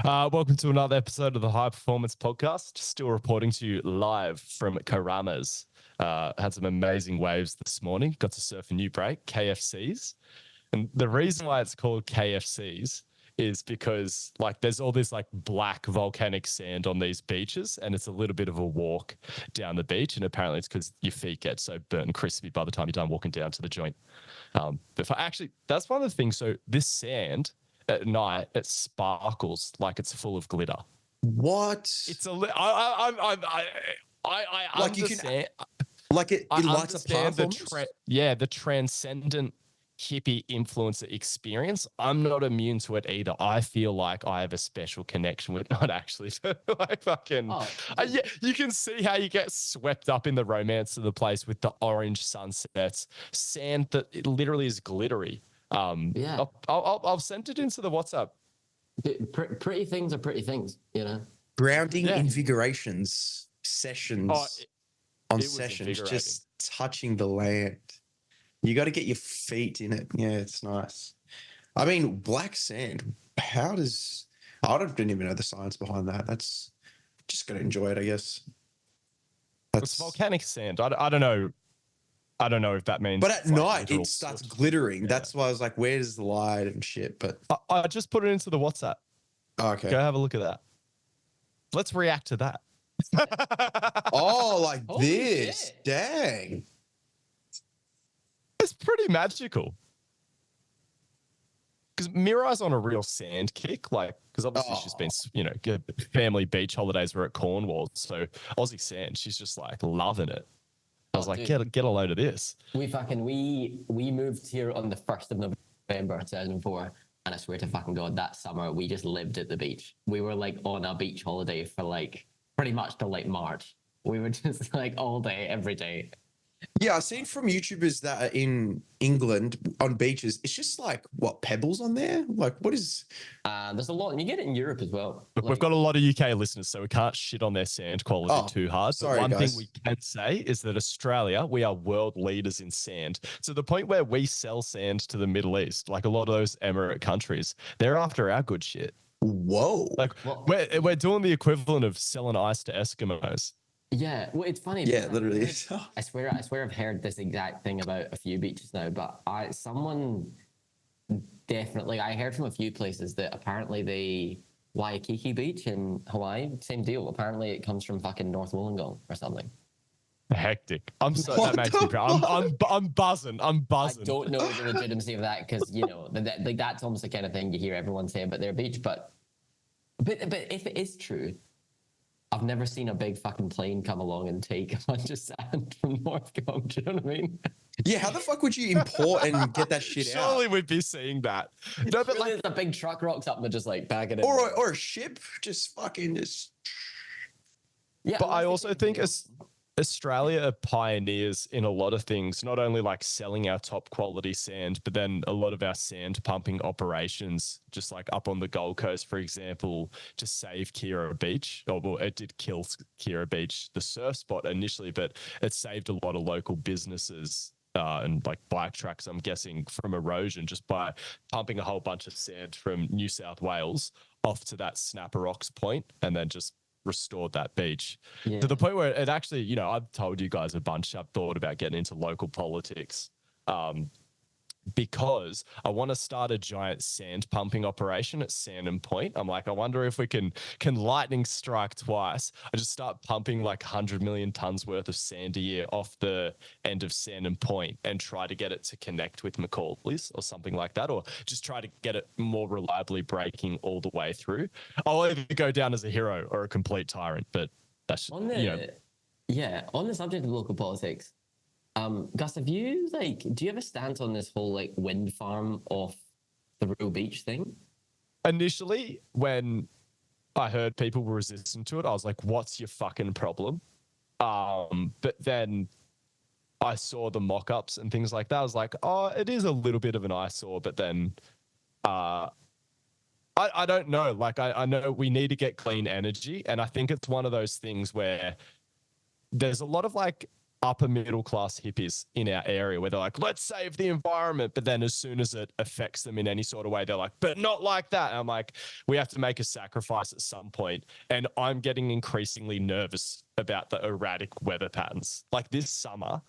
Welcome to another episode of the Hyperformance podcast. Still reporting to you live from Karamas. Had some amazing waves this morning. Got to surf a new break, KFCs. And the reason why it's called KFCs is because there's all this black volcanic sand on these beaches, and it's a little bit of a walk down the beach. And apparently it's because your feet get so burnt and crispy by the time you're done walking down to the joint. That's one of the things. So this sand at night, it sparkles like it's full of glitter. What? It's a I understand. It lights up platforms? The transcendent hippie influencer experience. I'm not immune to it either. I feel like I have a special connection with, not actually, you can see how you get swept up in the romance of the place with the orange sunsets, sand that it literally is glittery. I'll send it into the WhatsApp. Pretty things are pretty things, you know. Grounding invigorations sessions just touching the land. You got to get your feet in it. Yeah, it's nice. I mean, black sand. I didn't even know the science behind that. That's just got to enjoy it, I guess. It's volcanic sand. I don't know. I don't know if that means. But at night it starts glittering. Yeah. That's why I was like, "Where's the light and shit?" But I just put it into the WhatsApp. Oh, okay, go have a look at that. Let's react to that. This. Shit. Dang. It's pretty magical. Because Mirai's on a real sand kick, because obviously she's been, family beach holidays were at Cornwall, so Aussie sand, she's just loving it. I was like, dude, get a load of this. We moved here on the 1st of November 2004, and I swear to fucking God, that summer we just lived at the beach. We were on a beach holiday for pretty much till March. We were just all day, every day. Yeah, I've seen from YouTubers that are in England on beaches. It's just pebbles on there? What is? There's a lot, and you get it in Europe as well. Look, we've got a lot of UK listeners, so we can't shit on their sand quality too hard. Sorry, but one guys. thing we can say is that Australia, we are world leaders in sand. To the point where we sell sand to the Middle East, a lot of those Emirate countries, they're after our good shit. Whoa. We're doing the equivalent of selling ice to Eskimos. Yeah, well, it's funny. Yeah, literally. I swear I've heard this exact thing about a few beaches now, but I heard from a few places that apparently Waikiki Beach in Hawaii, same deal. Apparently it comes from fucking North Wollongong or something. Hectic. That makes me proud. I'm buzzing. I don't know the legitimacy of that because that's almost the kind of thing you hear everyone say about their beach. But if it is true, I've never seen a big fucking plane come along and take a bunch of sand from North Cong. Do you know what I mean? Yeah, how the fuck would you import and get that shit out? Surely we'd be seeing that. No, but a big truck rocks up and they're just bag it in. Or a ship, just fucking just. Yeah, but I also think Australia are pioneers in a lot of things, not only selling our top quality sand, but then a lot of our sand pumping operations, just up on the Gold Coast, for example, just saved Kira Beach. Well, it did kill Kira Beach, the surf spot initially, but it saved a lot of local businesses and bike tracks, I'm guessing, from erosion just by pumping a whole bunch of sand from New South Wales off to that Snapper Rocks point and then just restored that beach to the point where it actually, I've told you guys a bunch. I've thought about getting into local politics because I want to start a giant sand pumping operation at Sandon Point. I'm I wonder if we can lightning strike twice. I just start pumping 100 million tons worth of sand a year off the end of Sandon Point and try to get it to connect with Macaulay's or something like that, or just try to get it more reliably breaking all the way through. I'll either go down as a hero or a complete tyrant, but that's on the subject of local politics. Gus, have you do you have a stance on this whole wind farm off the real beach thing? Initially, when I heard people were resistant to it, I was like, what's your fucking problem? But then I saw the mock-ups and things like that. I was like, oh, it is a little bit of an eyesore, but then I don't know. I know we need to get clean energy, and I think it's one of those things where there's a lot of upper middle class hippies in our area where they're like, let's save the environment. But then as soon as it affects them in any sort of way, they're like, but not like that. And I'm like, we have to make a sacrifice at some point. And I'm getting increasingly nervous about the erratic weather patterns. Like this summer,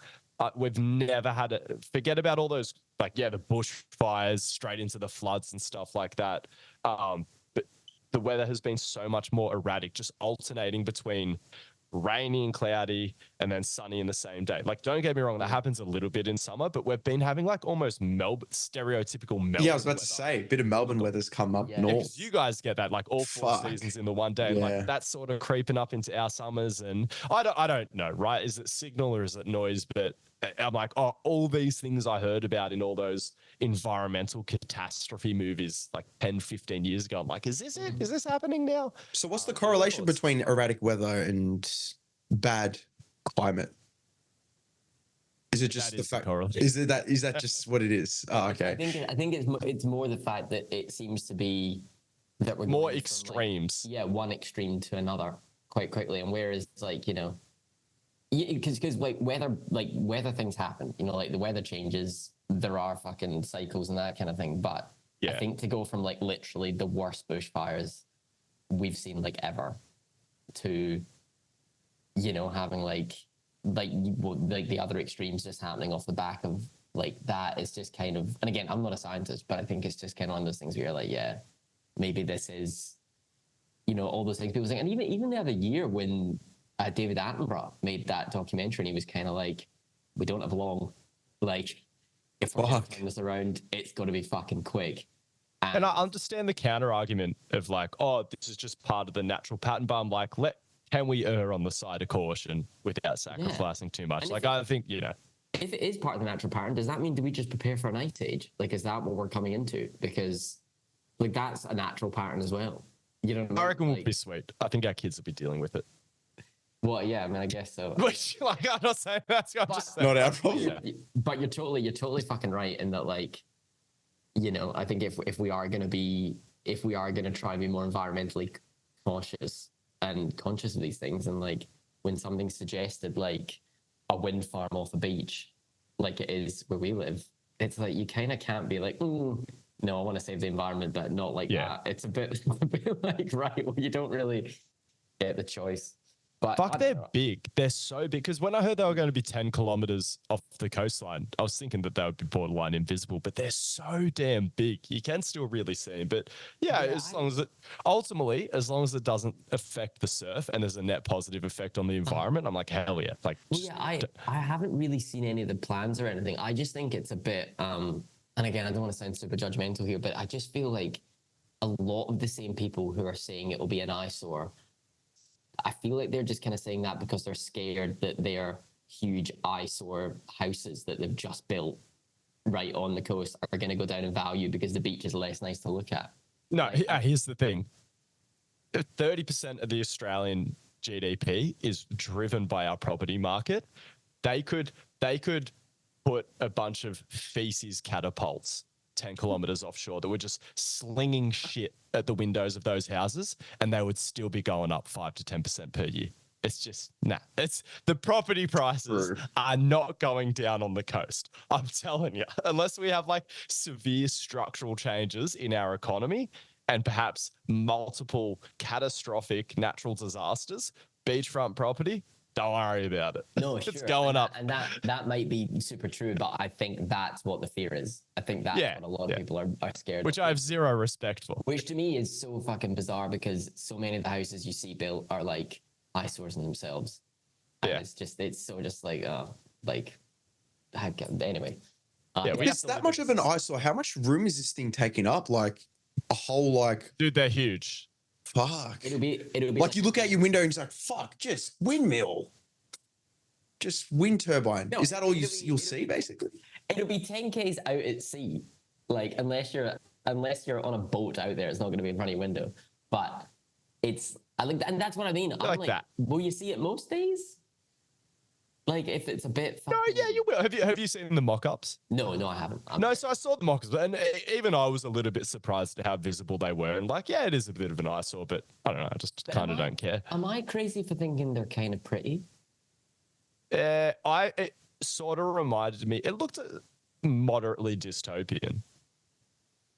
we've never had it. Forget about all those, like, the bushfires straight into the floods and stuff like that. But the weather has been so much more erratic, just alternating between rainy and cloudy and then sunny in the same day. Like, don't get me wrong, that happens a little bit in summer, but we've been having like almost stereotypical Melbourne. Yeah, I was about to say, a bit of Melbourne weather's come up north. You guys get that, like all 4 seasons in the one day. Yeah. Like that's sort of creeping up into our summers. And I don't know, right? Is it signal or is it noise? But I'm like, oh, all these things I heard about in all those environmental catastrophe movies like 10, 15 years ago. I'm like, is this it? Is this happening now? So what's the correlation between erratic weather and bad climate? Is it just the fact? Is that just what it is? Oh, okay. I think it's more the fact that it seems to be that we're more extremes. From, like, one extreme to another quite quickly, and whereas like because like weather things happen, like the weather changes, there are fucking cycles and that kind of thing. But I think to go from like literally the worst bushfires we've seen like ever to having like the other extremes just happening off the back of like that is just kind of, and again, I'm not a scientist, but I think it's just kind of one of those things where you're like, maybe this is, all those things people saying. And even the other year when David Attenborough made that documentary, and he was kind of like, we don't have long, like if we're going to turn this around, it's got to be fucking quick. And I understand the counter argument of like, oh, this is just part of the natural pattern, but I'm like, can we err on the side of caution without sacrificing too much? Like, I think, if it is part of the natural pattern, does that mean do we just prepare for an ice age? Like, is that what we're coming into? Because, like, that's a natural pattern as well. You know what I mean? I reckon we'll be sweet. I think our kids will be dealing with it. Well, yeah, I mean, I guess so. Which, like, I'm not saying that's just not our problem. But you're totally fucking right in that, like, I think if we are going to try and be more environmentally cautious and conscious of these things, and like when something's suggested like a wind farm off a beach like it is where we live, it's like you kind of can't be like, no, I want to save the environment, but not like that. It's a bit like, right, well, you don't really get the choice. But fuck, they're big. They're so big. Because when I heard they were going to be 10 kilometers off the coastline, I was thinking that they would be borderline invisible, but they're so damn big. You can still really see them. But as long as it doesn't affect the surf and there's a net positive effect on the environment, I'm like, hell yeah. Like, I haven't really seen any of the plans or anything. I just think it's a bit, and again, I don't want to sound super judgmental here, but I just feel like a lot of the same people who are saying it will be an eyesore, I feel like they're just kind of saying that because they're scared that their huge eyesore houses that they've just built right on the coast are going to go down in value because the beach is less nice to look at. No, here's the thing. 30% of the Australian GDP is driven by our property market. They could put a bunch of feces catapults 10 kilometers offshore that were just slinging shit at the windows of those houses, and they would still be going up 5 to 10% per year. It's just, it's the property prices are not going down on the coast. I'm telling you, unless we have like severe structural changes in our economy and perhaps multiple catastrophic natural disasters, beachfront property, don't worry about it. No, it's going up. And that might be super true, but I think that's what the fear is. I think that's what a lot of people are scared Which of. I have zero respect for. Which to me is so fucking bizarre because so many of the houses you see built are like eyesores in themselves. And it's so just like, anyway. It's that much of an eyesore. How much room is this thing taking up? Like a whole, like... Dude, they're huge. Fuck. It'll be like you look out your window and it's like, fuck, just windmill. Just wind turbine. No, is that all you'll see basically? It'll be 10Ks out at sea. Like unless you're on a boat out there, it's not going to be in front of your window. But and that's what I mean. I'm like that. Will you see it most days? Like if it's a bit fucking... No, yeah, you will. Have you seen the mock-ups? No, I haven't. So I saw the mock-ups, and even I was a little bit surprised at how visible they were. And like, it is a bit of an eyesore, but I don't know, I just kind of don't care. Am I crazy for thinking they're kind of pretty? It sort of reminded me. It looked moderately dystopian.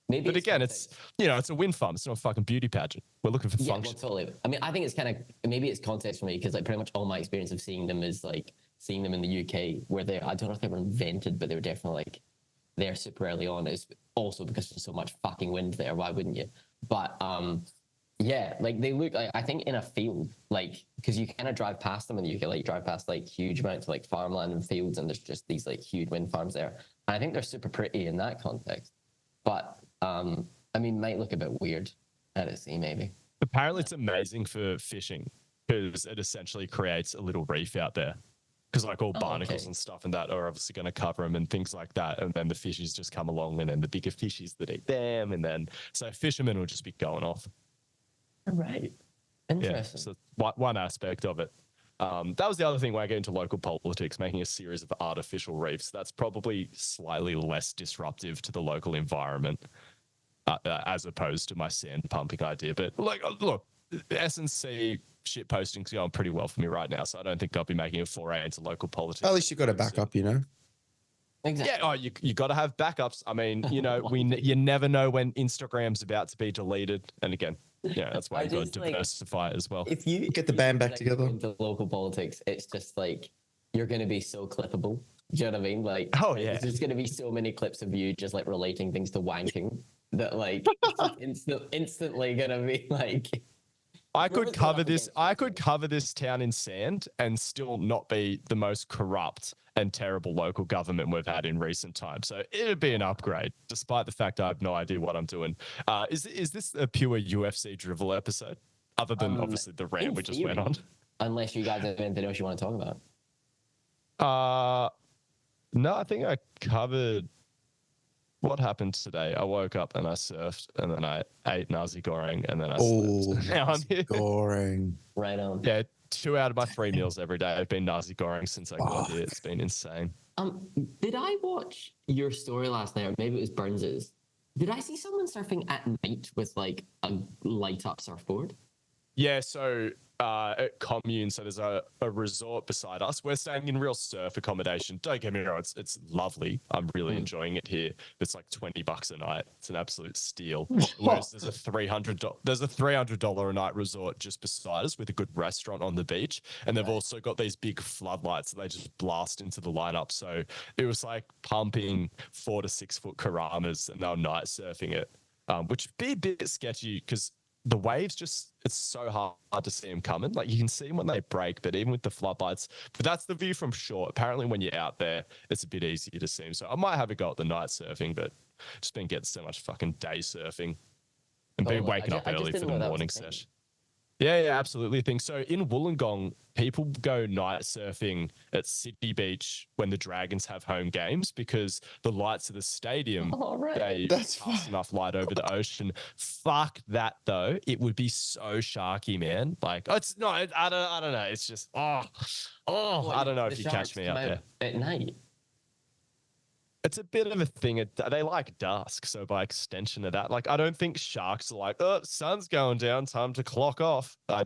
Maybe, but again, it's it's a wind farm. It's not a fucking beauty pageant. We're looking for function. Well, totally. I mean, I think it's kind of maybe it's context for me because like pretty much all my experience of seeing them is like seeing them in the UK, where I don't know if they were invented, but they were definitely like there super early on. Is also because there's so much fucking wind there. Why wouldn't you? But yeah, like they look like, I think in a field, like because you kind of drive past them in the UK, like you drive past like huge amounts of like farmland and fields, and there's just these like huge wind farms there. And I think they're super pretty in that context. But I mean, might look a bit weird at sea, maybe. Apparently, it's amazing for fishing because it essentially creates a little reef out there. Because like all barnacles and stuff and that are obviously going to cover them and things like that. And then the fishies just come along, and then the bigger fishies that eat them. And then so fishermen will just be going off. Right. Interesting. Yeah, so one aspect of it. That was the other thing when I get into local politics, making a series of artificial reefs. That's probably slightly less disruptive to the local environment as opposed to my sand pumping idea. But look, S&C shit posting's going pretty well for me right now, so I don't think I'll be making a foray into local politics. At least you got a backup, you know? Exactly. Yeah, you got to have backups. I mean, you never know when Instagram's about to be deleted. And again, that's why you got to diversify as well. If you get the band back together into local politics, it's just like you're going to be so clippable. Do you know what I mean? Like, there's going to be so many clips of you just like relating things to wanking that like it's instantly going to be like. I could cover this town in sand and still not be the most corrupt and terrible local government we've had in recent times. So it'd be an upgrade, despite the fact I have no idea what I'm doing. Is this a pure UFC drivel episode? Other than obviously the rant we just went on. Unless you guys have anything else you want to talk about. No, I think I covered what happened today. I woke up and I surfed, and then I ate nasi goreng, and then I slept. Now I'm here. Goreng. Right on. Yeah, 2 out of my 3 meals every day have been nasi goreng since I got here. It's been insane. Did I watch your story last night, or maybe it was Burns's? Did I see someone surfing at night with like a light up surfboard? Yeah, so at Commune, so there's a resort beside us. We're staying in real surf accommodation. Don't get me wrong, it's lovely. I'm really enjoying it here. It's like $20 a night. It's an absolute steal. Whereas there's a $300 a night resort just beside us with a good restaurant on the beach, and they've also got these big floodlights that they just blast into the lineup. So it was like pumping 4 to 6 foot karamas, and they were night surfing it, which would be a bit sketchy because the waves it's so hard to see them coming. Like you can see them when they break, but even with the floodlights, but that's the view from shore. Apparently when you're out there, it's a bit easier to see them. So I might have a go at the night surfing, but just been getting so much fucking day surfing and been waking up early for the morning session. Yeah, absolutely. So in Wollongong, people go night surfing at Sydney Beach when the Dragons have home games because the lights of the stadium, they pass enough light over the ocean. Fuck that though. It would be so sharky, man. Like it's not. I don't know. It's just I don't know if you catch me out there at night. It's a bit of a thing. They like dusk, so by extension of that, like I don't think sharks are like, oh, sun's going down, time to clock off. Time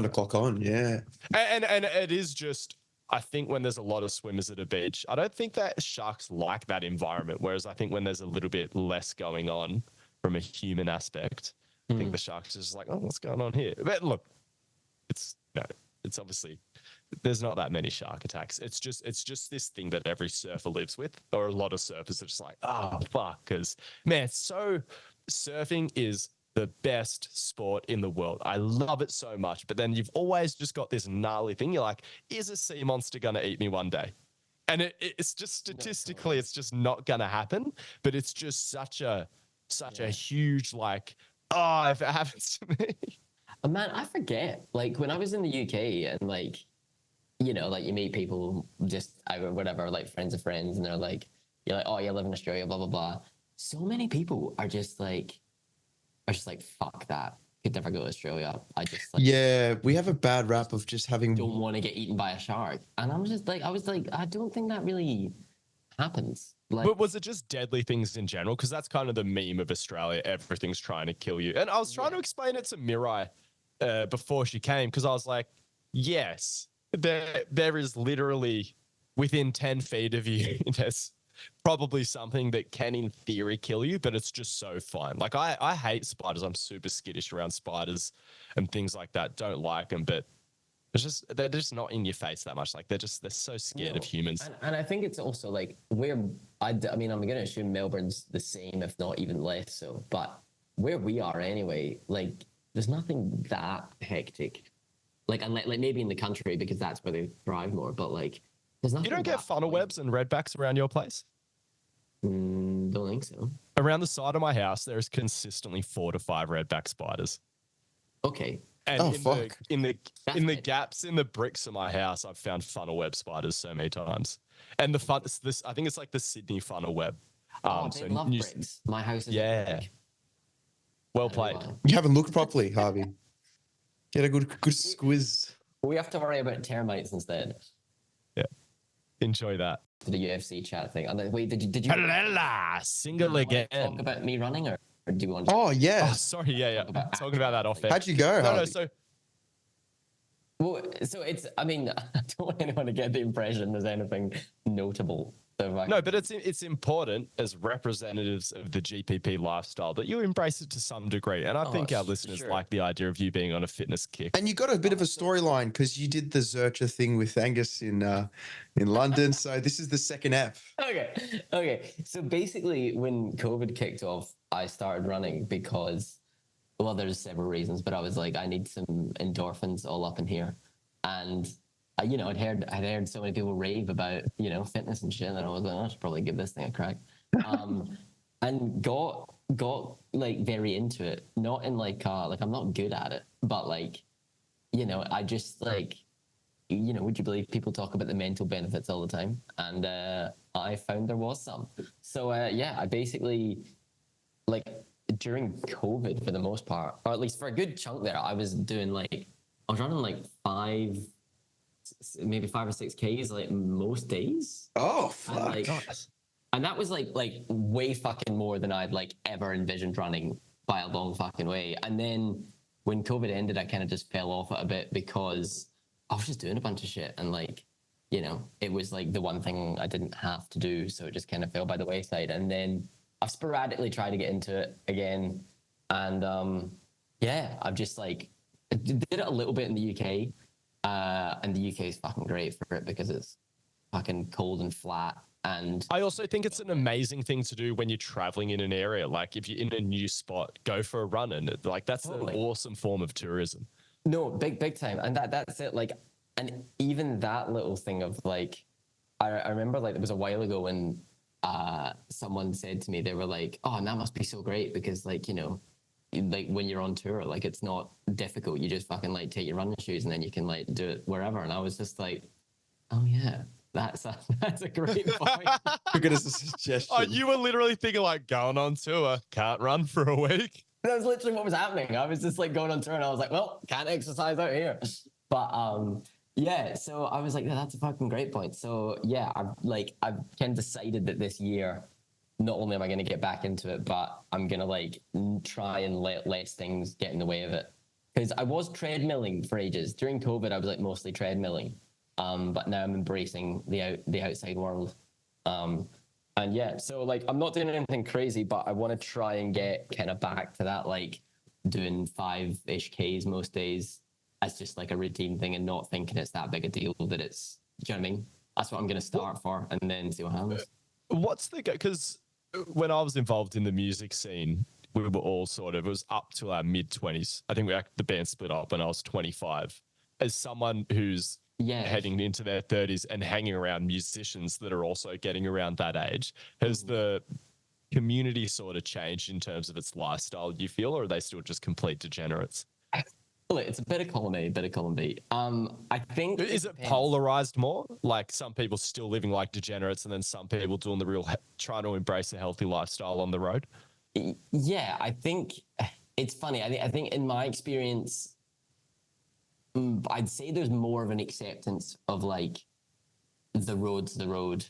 to clock on, yeah. And it is just, I think when there's a lot of swimmers at a beach, I don't think that sharks like that environment. Whereas I think when there's a little bit less going on from a human aspect, I think the sharks are just like, oh, what's going on here? But look, it's obviously. There's not that many shark attacks. It's just this thing that every surfer lives with, or a lot of surfers are just like, oh, fuck. Because, man, surfing is the best sport in the world. I love it so much. But then you've always just got this gnarly thing. You're like, is a sea monster going to eat me one day? And it's just statistically, it's just not going to happen. But it's just such a huge, like, oh, if it happens to me. Oh, man, I forget. Like, when I was in the UK and, like, you know, like you meet people just whatever, like friends of friends, and they're like, you're like, oh, you live in Australia, blah blah blah. So many people are just like, fuck that. Could never go to Australia. I just like, yeah, we have a bad rap of just having don't want to get eaten by a shark, and I was like, I don't think that really happens. Like, but was it just deadly things in general? Because that's kind of the meme of Australia. Everything's trying to kill you. And I was trying to explain it to Mirai before she came, because I was like, yes, there is literally within 10 feet of you, there's probably something that can in theory kill you, but it's just so fine. Like I hate spiders. I'm super skittish around spiders and things like that. Don't like them, but they're just not in your face that much. Like they're so scared of humans. And I think it's also like I mean, I'm gonna assume Melbourne's the same, if not even less so. But where we are anyway, like there's nothing that hectic. Like unless, like maybe in the country because that's where they thrive more. But like there's nothing. You don't get funnel webs and redbacks around your place? Don't think so. Around the side of my house, there is consistently 4 to 5 redback spiders. Okay. And in the gaps in the bricks of my house, I've found funnel web spiders so many times. And I think it's like the Sydney funnel web. They love bricks. My house is brick. Well played. You haven't looked properly, Harvey. Get a good squiz. We have to worry about termites instead. Yeah. Enjoy that. The UFC chat thing. Wait, did you single again? Talk about me running or do you want to? Oh yeah. Oh, sorry. Yeah. Talking about that off air. How'd you go? No. So it's. I mean, I don't want anyone to get the impression there's anything notable. No, but it's important as representatives of the GPP lifestyle that you embrace it to some degree. And I think our listeners like the idea of you being on a fitness kick. And you got a bit of a storyline because you did the Zercher thing with Angus in London. So this is the second app. Okay. So basically, when COVID kicked off, I started running because, well, there's several reasons, but I was like, I need some endorphins all up in here, and. I'd heard so many people rave about, fitness and shit, and I was like, I should probably give this thing a crack. And got like very into it. Not in like I'm not good at it, but like, I just like, would you believe people talk about the mental benefits all the time? And I found there was some. So I basically like during COVID for the most part, or at least for a good chunk there, I was running like 5 or 6 Ks like most days. Oh fuck! And that was like way fucking more than I'd like ever envisioned running by a long fucking way. And then when COVID ended, I kind of just fell off it a bit because I was just doing a bunch of shit and like, it was like the one thing I didn't have to do, so it just kind of fell by the wayside. And then I've sporadically tried to get into it again, and I've just like did it a little bit in the UK. And the UK is fucking great for it because it's fucking cold and flat. And I also think it's an amazing thing to do when you're traveling in an area. Like if you're in a new spot, go for a run, and like that's an awesome form of tourism. No, big time. And that's it. Like, and even that little thing of like, I remember like there was a while ago when someone said to me, they were like, oh, and that must be so great because like, like when you're on tour, like it's not difficult. You just fucking like take your running shoes and then you can like do it wherever. And I was just like, oh yeah, that's a great point. Look at it as a suggestion. Oh, you were literally thinking like going on tour, can't run for a week. That was literally what was happening. I was just like going on tour and I was like, well, can't exercise out here. But so I was like, yeah, that's a fucking great point. So yeah, I've kind of decided that this year, not only am I going to get back into it, but I'm going to like try and let less things get in the way of it. Because I was treadmilling for ages. During COVID, I was like mostly treadmilling. But now I'm embracing the outside world. And so like I'm not doing anything crazy, but I want to try and get kind of back to that, like doing 5-ish Ks most days as just like a routine thing and not thinking it's that big a deal that it's, do you know what I mean? That's what I'm going to start for and then see what happens. What's because when I was involved in the music scene, we were all it was up to our mid-20s. I think the band split up when I was 25. As someone who's heading into their 30s and hanging around musicians that are also getting around that age, has the community sort of changed in terms of its lifestyle, do you feel, or are they still just complete degenerates? It's a bit of column A, bit of column B. I think... Is it polarized more? Like some people still living like degenerates and then some people doing the real, trying to embrace a healthy lifestyle on the road? Yeah, I think it's funny. I think in my experience, I'd say there's more of an acceptance of like the road's the road.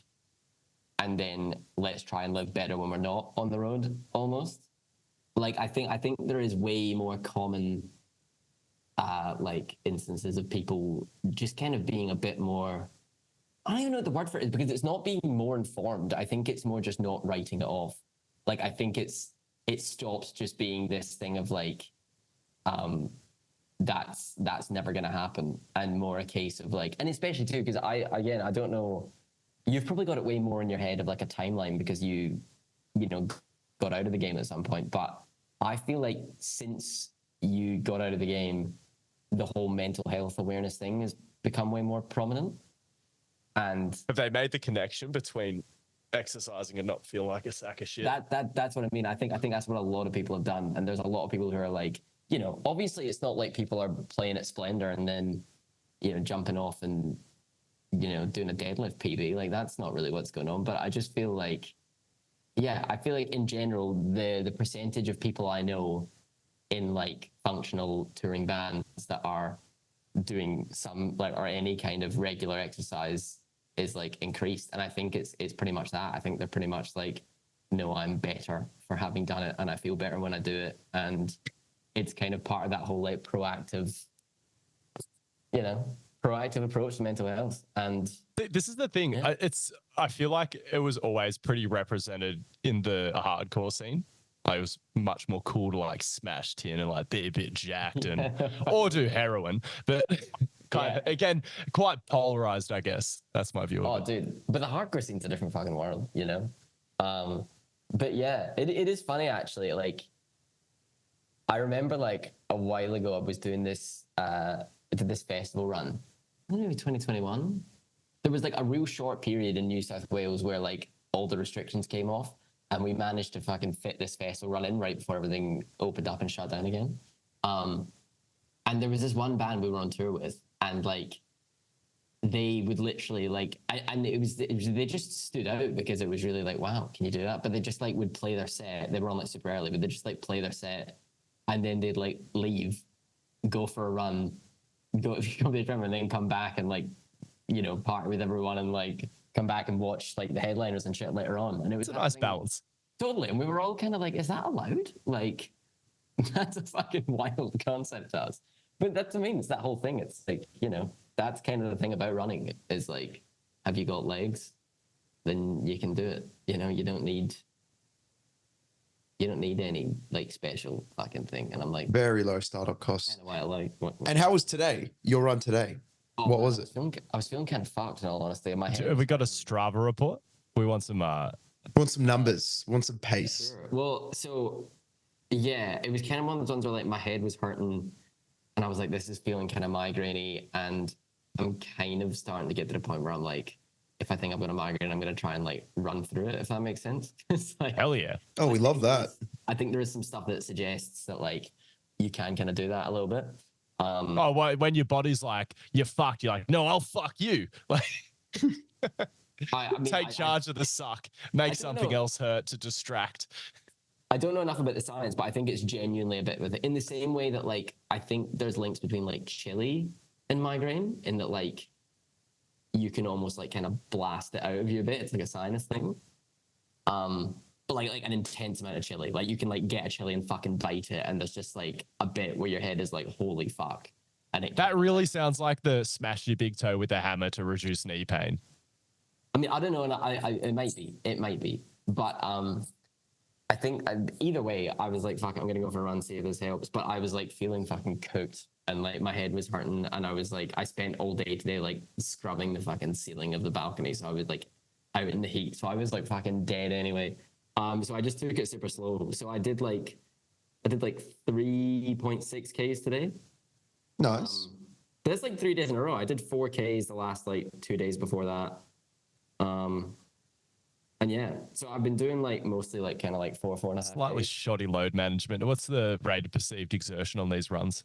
And then let's try and live better when we're not on the road almost. Like, I think there is way more common like instances of people just kind of being a bit more. I don't even know what the word for it is, because it's not being more informed. I think it's more just not writing it off. Like, I think it stops just being this thing of like, that's never going to happen, and more a case of like, and especially too, because I don't know, you've probably got it way more in your head of like a timeline because you know, got out of the game at some point. But I feel like since you got out of the game, the whole mental health awareness thing has become way more prominent. And have they made the connection between exercising and not feeling like a sack of shit? That's what I mean. I think that's what a lot of people have done. And there's a lot of people who are like, you know, obviously it's not like people are playing at Splendor and then, you know, jumping off and, you know, doing a deadlift PB. Like, that's not really what's going on. But I just feel like, yeah, I feel like in general, the percentage of people I know in like functional touring bands that are doing some like or any kind of regular exercise is like increased. And I think it's pretty much that. I think they're pretty much like, no, I'm better for having done it, and I feel better when I do it. And it's kind of part of that whole like proactive approach to mental health. And this is the thing. Yeah. I feel like it was always pretty represented in the hardcore scene. Like, it was much more cool to like smash tin and like be a bit jacked and or do heroin, but kind of, again, quite polarized, I guess. That's my view of it. Dude, but the hardcore scene's a different fucking world, you know. But yeah, it is funny actually. Like, I remember like a while ago I was doing this did this festival run, maybe 2021. There was like a real short period in New South Wales where like all the restrictions came off, and we managed to fucking fit this festival run in right before everything opened up and shut down again. And there was this one band we were on tour with, and like they would literally like, it was they just stood out because it was really like, wow, can you do that? But they just like would play their set. They were on like super early, but they just like play their set, and then they'd like leave, go for a run, go to the drum, and then come back and like, you know, party with everyone and like come back and watch like the headliners and shit later on. And it was a nice balance. Totally. And we were all kind of like, is that allowed? Like, that's a fucking wild concept to us. But that's, I mean, it's that whole thing. It's like, you know, that's kind of the thing about running is like, have you got legs? Then you can do it. You know, you don't need any like special fucking thing. And I'm like, very low startup costs. Kind of why I like. And how was today? Your run today? What was it? I was feeling kind of fucked in all honesty. In my head. Have we got a Strava report? We want some numbers, want some pace. Sure. Well, so yeah, it was kind of one of those ones where like my head was hurting and I was like, this is feeling kind of migraine-y, and I'm kind of starting to get to the point where I'm like, if I think I've got a migraine, I'm going to try and like run through it, if that makes sense. It's like, hell yeah. Oh, we love that. I think there is some stuff that suggests that like you can kind of do that a little bit. When your body's like, you're fucked, you're like, no, I'll fuck you. Like, I mean, take charge of the suck, make something else hurt to distract. I don't know enough about the science, but I think it's genuinely a bit with it. In the same way that like, I think there's links between like chili and migraine, in that like, you can almost like kind of blast it out of you a bit. It's like a sinus thing. But like an intense amount of chili, like you can like get a chili and fucking bite it, and there's just like a bit where your head is like, holy fuck. And that really sounds like the smash your big toe with a hammer to reduce knee pain. I mean, I don't know, and it might be, but I think either way, I was like, fuck it, I'm gonna go for a run, see if this helps. But I was like feeling fucking cooked, and like my head was hurting, and I was like, I spent all day today like scrubbing the fucking ceiling of the balcony, so I was like out in the heat, so I was like fucking dead anyway. So I just took it super slow. So I did like 3.6 Ks today. Nice. That's like 3 days in a row. I did 4 Ks the last like 2 days before that. And yeah, so I've been doing like mostly like kind of like 4.5. Slightly shoddy load management. What's the rate of perceived exertion on these runs?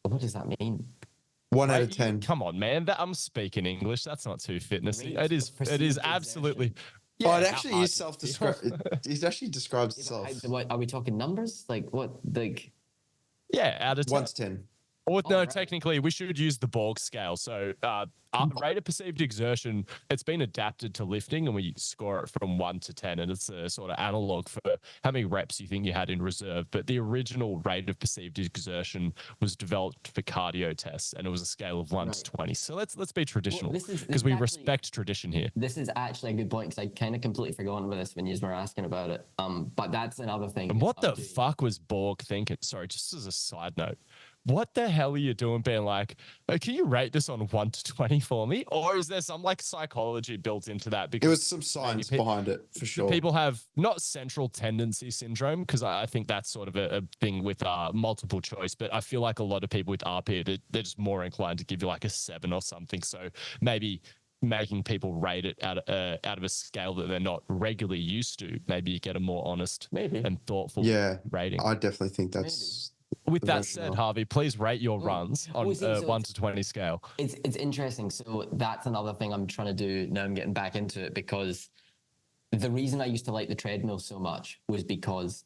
What does that mean? 1 out of 10. Come on, man. I'm speaking English. That's not too fitnessy. It is absolutely. Yeah, it actually is self-described. It actually describes itself. What, are we talking numbers? Like what? Like, yeah, out of 10. 1 to 10. Or no, technically, we should use the Borg scale. So, rate of perceived exertion, it's been adapted to lifting, and we score it from 1 to 10, and it's a sort of analog for how many reps you think you had in reserve. But the original rate of perceived exertion was developed for cardio tests, and it was a scale of 1 to 20. So let's be traditional, because we respect tradition here. This is actually a good point, because I kind of completely forgotten about this when you were asking about it. But that's another thing. And what the fuck was Borg thinking? Sorry, just as a side note. What the hell are you doing being like, oh, can you rate this on 1 to 20 for me? Or is there some like psychology built into that? Because there was some science behind it, for sure. People have not central tendency syndrome, because I think that's sort of a thing with multiple choice, but I feel like a lot of people with RP, they're just more inclined to give you like a 7 or something. So maybe making people rate it out of a scale that they're not regularly used to, maybe you get a more honest and thoughtful rating. I definitely think that's... With that said, Harvey, please rate your runs on 1 to 20 scale. It's interesting. So that's another thing I'm trying to do now. I'm getting back into it, because the reason I used to like the treadmill so much was because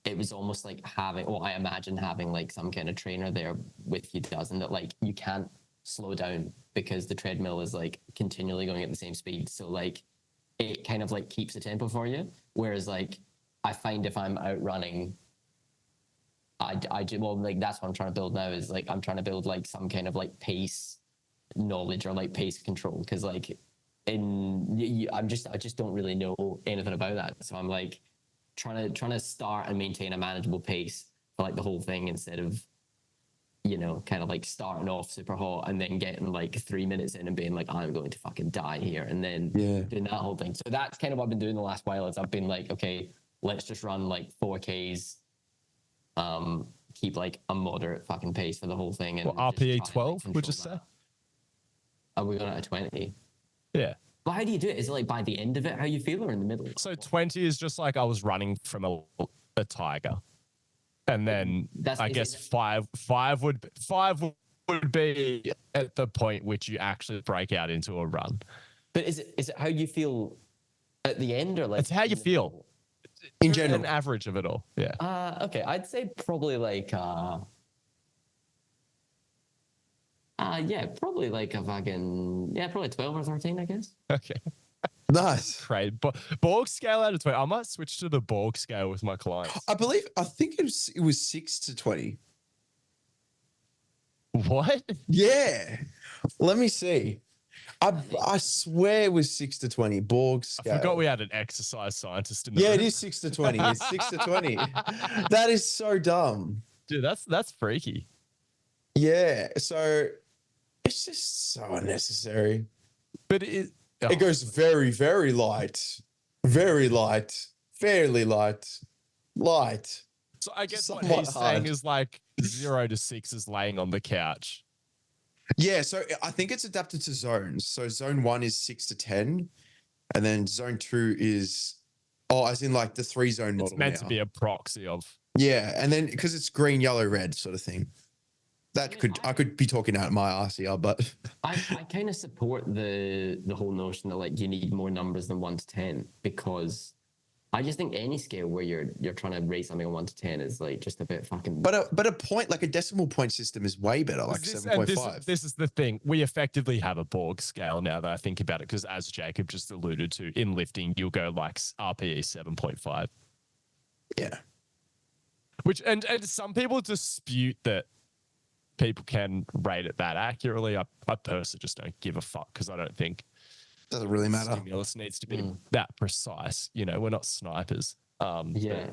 it was almost like having, or I imagine having like some kind of trainer there with you, doesn't that like you can't slow down because the treadmill is like continually going at the same speed. So like it kind of like keeps the tempo for you. Whereas like I find if I'm out running, well, like that's what I'm trying to build now, is like I'm trying to build like some kind of like pace knowledge or like pace control, because like I just don't really know anything about that. So I'm like trying to start and maintain a manageable pace for like the whole thing, instead of, you know, kind of like starting off super hot and then getting like 3 minutes in and being like, I'm going to fucking die here, and then doing that whole thing. So that's kind of what I've been doing the last while, is I've been like, okay, let's just run like 4Ks. Keep like a moderate fucking pace for the whole thing. And RPE 12, like, would you say? Are we going at a 20? Yeah. But how do you do it? Is it like by the end of it how you feel, or in the middle? So 20 is just like I was running from a tiger. And then I guess five would be at the point which you actually break out into a run. But is it how you feel at the end, or like it's how you feel in general? An average of it all. Yeah. Okay, I'd say probably like probably like a fucking probably 12 or 13, I guess. Okay. Nice. Great. Borg scale out of 20. I might switch to the Borg scale with my clients. I think it was 6 to 20. What? Yeah. Let me see. I swear it was 6 to 20. Borg scale. I forgot we had an exercise scientist in the room. It is 6 to 20. It's 6 to 20. That is so dumb. Dude, that's freaky. Yeah. So it's just so unnecessary. But it goes very, very light, fairly light. So I guess what he's saying is like 0 to 6 is laying on the couch. Yeah, so I think it's adapted to zones. So zone 1 is 6 to 10, and then zone 2 is, as in like the 3-zone model. It's meant to be a proxy of. Yeah, and then because it's green, yellow, red sort of thing. I could be talking out my arse here, but I kind of support the whole notion that like you need more numbers than 1 to 10, because I just think any scale where you're trying to rate something on 1 to 10 is like just a bit fucking. But a point, like a decimal point system, is way better, like 7.5. This is the thing. We effectively have a Borg scale now that I think about it, because as Jacob just alluded to, in lifting you'll go like RPE 7.5. Yeah. Which and some people dispute that people can rate it that accurately. I personally just don't give a fuck, because I don't think doesn't really matter. Stimulus needs to be that precise. You know, we're not snipers. Yeah.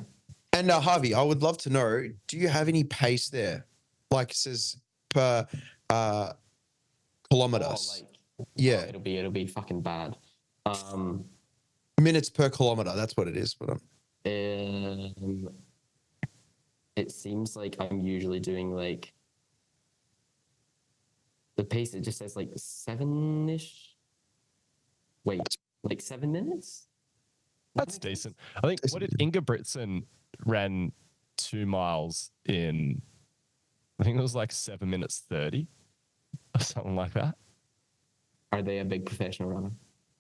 And Harvey, I would love to know, do you have any pace there? Like it says per kilometers. Yeah. It'll be fucking bad. Minutes per kilometer. That's what it is. But it seems like I'm usually doing like the pace. It just says like 7-ish. Wait, like 7 minutes? That's decent. I think, what did Ingebrigtsen ran 2 miles in, I think it was like 7 minutes 30 or something like that. Are they a big professional runner?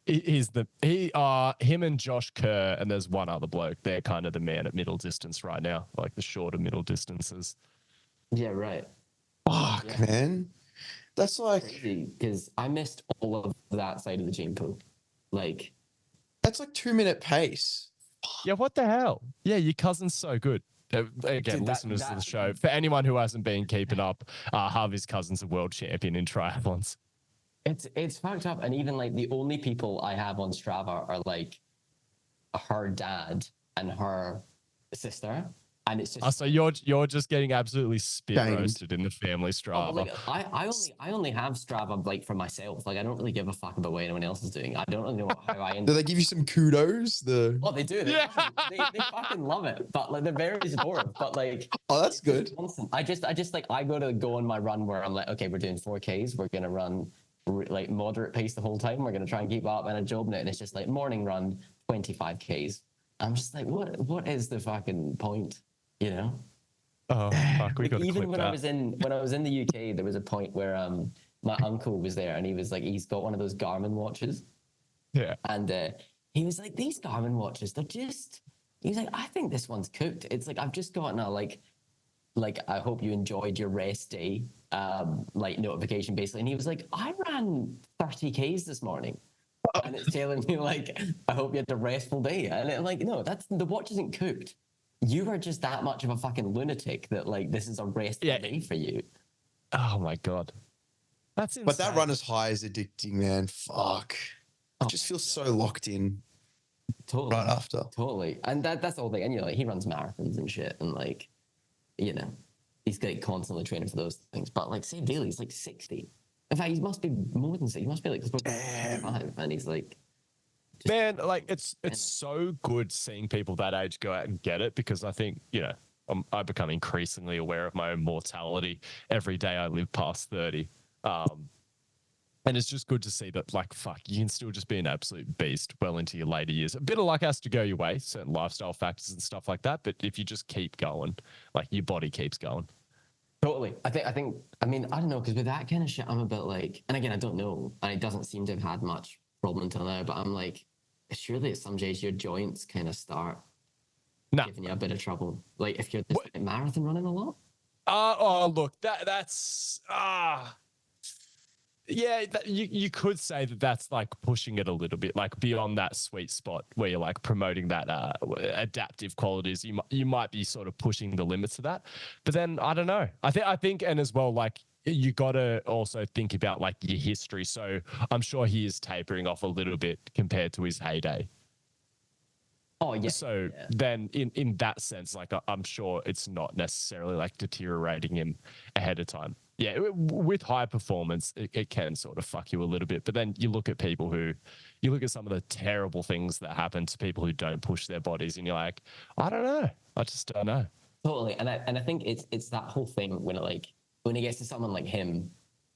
Him and Josh Kerr, and there's one other bloke. They're kind of the man at middle distance right now, like the shorter middle distances. Yeah, right. Fuck, man. That's like because I missed all of that side of the gene pool. Like that's like 2-minute pace. Yeah, what the hell? Yeah, your cousin's so good. Again, Dude, listeners to the show, for anyone who hasn't been keeping up, Harvey's cousin's a world champion in triathlons. it's fucked up, and even like the only people I have on Strava are like her dad and her sister, and it's just So you're just getting absolutely spit Shamed. roasted in the family Strava. like I only have Strava like for myself. Like I don't really give a fuck about what anyone else is doing. I don't really know how I Do they give you some kudos? Oh, they do. They fucking love it. But like they're very supportive. But like Oh, that's good. I just like I go on my run where I'm like, okay, we're doing 4Ks. We're gonna run like moderate pace the whole time. We're gonna try and keep up and a job now. And it's just like morning run 25Ks. I'm just like, what is the fucking point? You know? Oh fuck, we Like, got to even clip when that. I was in the UK, there was a point where my uncle was there and he was like, he's got one of those Garmin watches. Yeah. And he was like, these Garmin watches, he's like, I think this one's cooked. It's like, I've just gotten a like I hope you enjoyed your rest day like notification basically. And he was like, I ran 30Ks this morning. And it's telling me like, I hope you had a restful day. And I'm like, no, the watch isn't cooked. You are just that much of a fucking lunatic that like this is a restful day for you. Oh my god. That's insane. But that runner's high is addicting, man. Fuck. I just feel so locked in. Totally. Right after. Totally. And that's the whole thing. And you know, like, he runs marathons and shit. And like, you know, he's like constantly training for those things. But like, same deal, he's like 60. In fact, he must be more than 60. He must be like 65. And he's like, man, like it's so good seeing people that age go out and get it, because I think, you know, I become increasingly aware of my own mortality every day I live past 30. And it's just good to see that, like, fuck, you can still just be an absolute beast well into your later years. A bit of luck has to go your way, certain lifestyle factors and stuff like that. But if you just keep going, like, your body keeps going. Totally. I mean, I don't know, because with that kind of shit, I'm a bit like, and again, I don't know, and it doesn't seem to have had much problem until now, but I'm like, surely at some stage your joints kind of start giving you a bit of trouble. Like if you're just marathon running a lot. Oh, look, that's yeah, you could say that's like pushing it a little bit, like beyond that sweet spot where you're like promoting that adaptive qualities. You might be sort of pushing the limits of that, but then I don't know. I think, and as well, like you got to also think about like your history. So I'm sure he is tapering off a little bit compared to his heyday. Oh yeah. So then in that sense, like I'm sure it's not necessarily like deteriorating him ahead of time. Yeah, with high performance, it can sort of fuck you a little bit. But then you look at some of the terrible things that happen to people who don't push their bodies, and you're like, I don't know. I just don't know. Totally. And I think it's that whole thing when it gets to someone like him,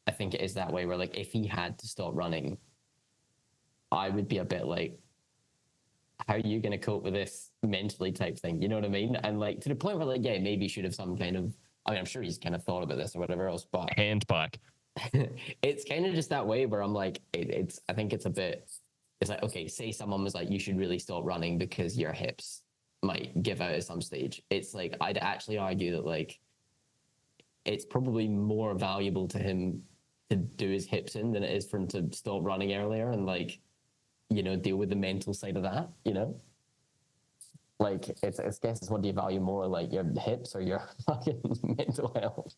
I think it is that way where like if he had to stop running, I would be a bit like, how are you going to cope with this mentally type thing? You know what I mean? And like to the point where like, yeah, maybe you should have some kind of, I mean, I'm sure he's kind of thought about this or whatever else, but hand bike. It's kind of just that way where I'm like, I think it's like, okay, say someone was like, you should really stop running because your hips might give out at some stage. It's like, I'd actually argue that like, it's probably more valuable to him to do his hips in than it is for him to stop running earlier and like, you know, deal with the mental side of that, you know? Like, I guess it's what do you value more, like your hips or your fucking mental health?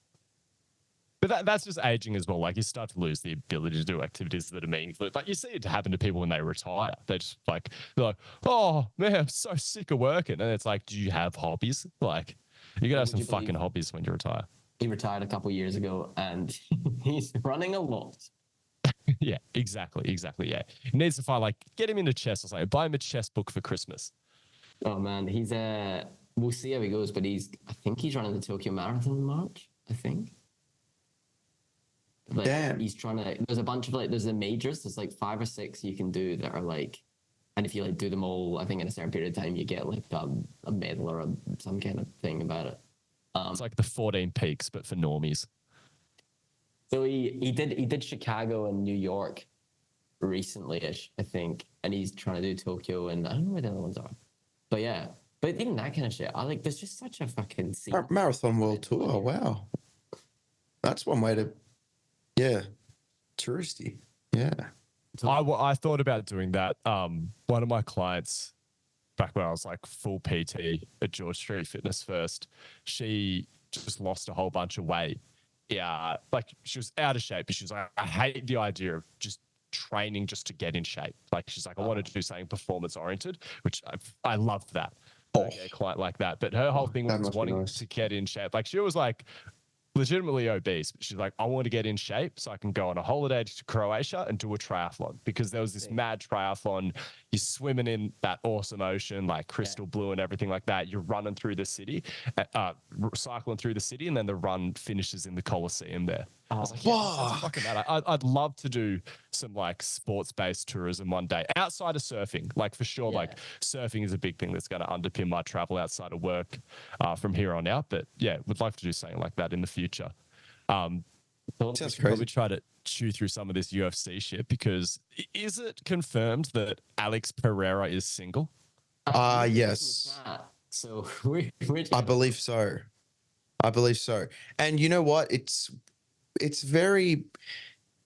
But that's just aging as well. Like you start to lose the ability to do activities that are meaningful. Like you see it happen to people when they retire. They're like, oh man, I'm so sick of working. And it's like, do you have hobbies? Like you gotta have some fucking hobbies when you retire. He retired a couple years ago and he's running a lot. Yeah, exactly. Yeah. He needs to find get him into chess or something. Buy him a chess book for Christmas. Oh man, he's we'll see how he goes, but I think he's running the Tokyo Marathon in March, I think. Like, damn. He's trying to, there's a bunch of there's the majors, there's like 5 or 6 you can do that are like, and if you do them all, I think in a certain period of time, you get like a medal or some kind of thing about it. It's like the 14 peaks, but for normies. So he did Chicago and New York recently-ish, I think, and he's trying to do Tokyo, and I don't know where the other ones are. But yeah, but even that kind of shit, there's just such a fucking scene. Marathon World Tour, wow. That's one way to, yeah, touristy. Yeah. I thought about doing that. One of my clients, back when I was like full PT at George Street Fitness First, she just lost a whole bunch of weight. Yeah, like she was out of shape, but she was like, I hate the idea of just training just to get in shape. Like she's like, I wanted to do something performance oriented, which I love that. Oh, a client like that. But her whole thing was wanting to get in shape. Like she was like legitimately obese, but she's like, I want to get in shape so I can go on a holiday to Croatia and do a triathlon, because there was this mad triathlon. You're swimming in that awesome ocean, like crystal blue and everything like that. You're running through the city, cycling through the city, and then the run finishes in the Coliseum there. I was like, that's fucking mad. I'd love to do some like sports-based tourism one day outside of surfing. Like for sure, like surfing is a big thing that's going to underpin my travel outside of work from here on out. But yeah, would like to do something like that in the future. Sounds crazy. Probably try to chew through some of this UFC shit, because is it confirmed that Alex Pereira is single? Yes. So I believe so. And you know what? It's very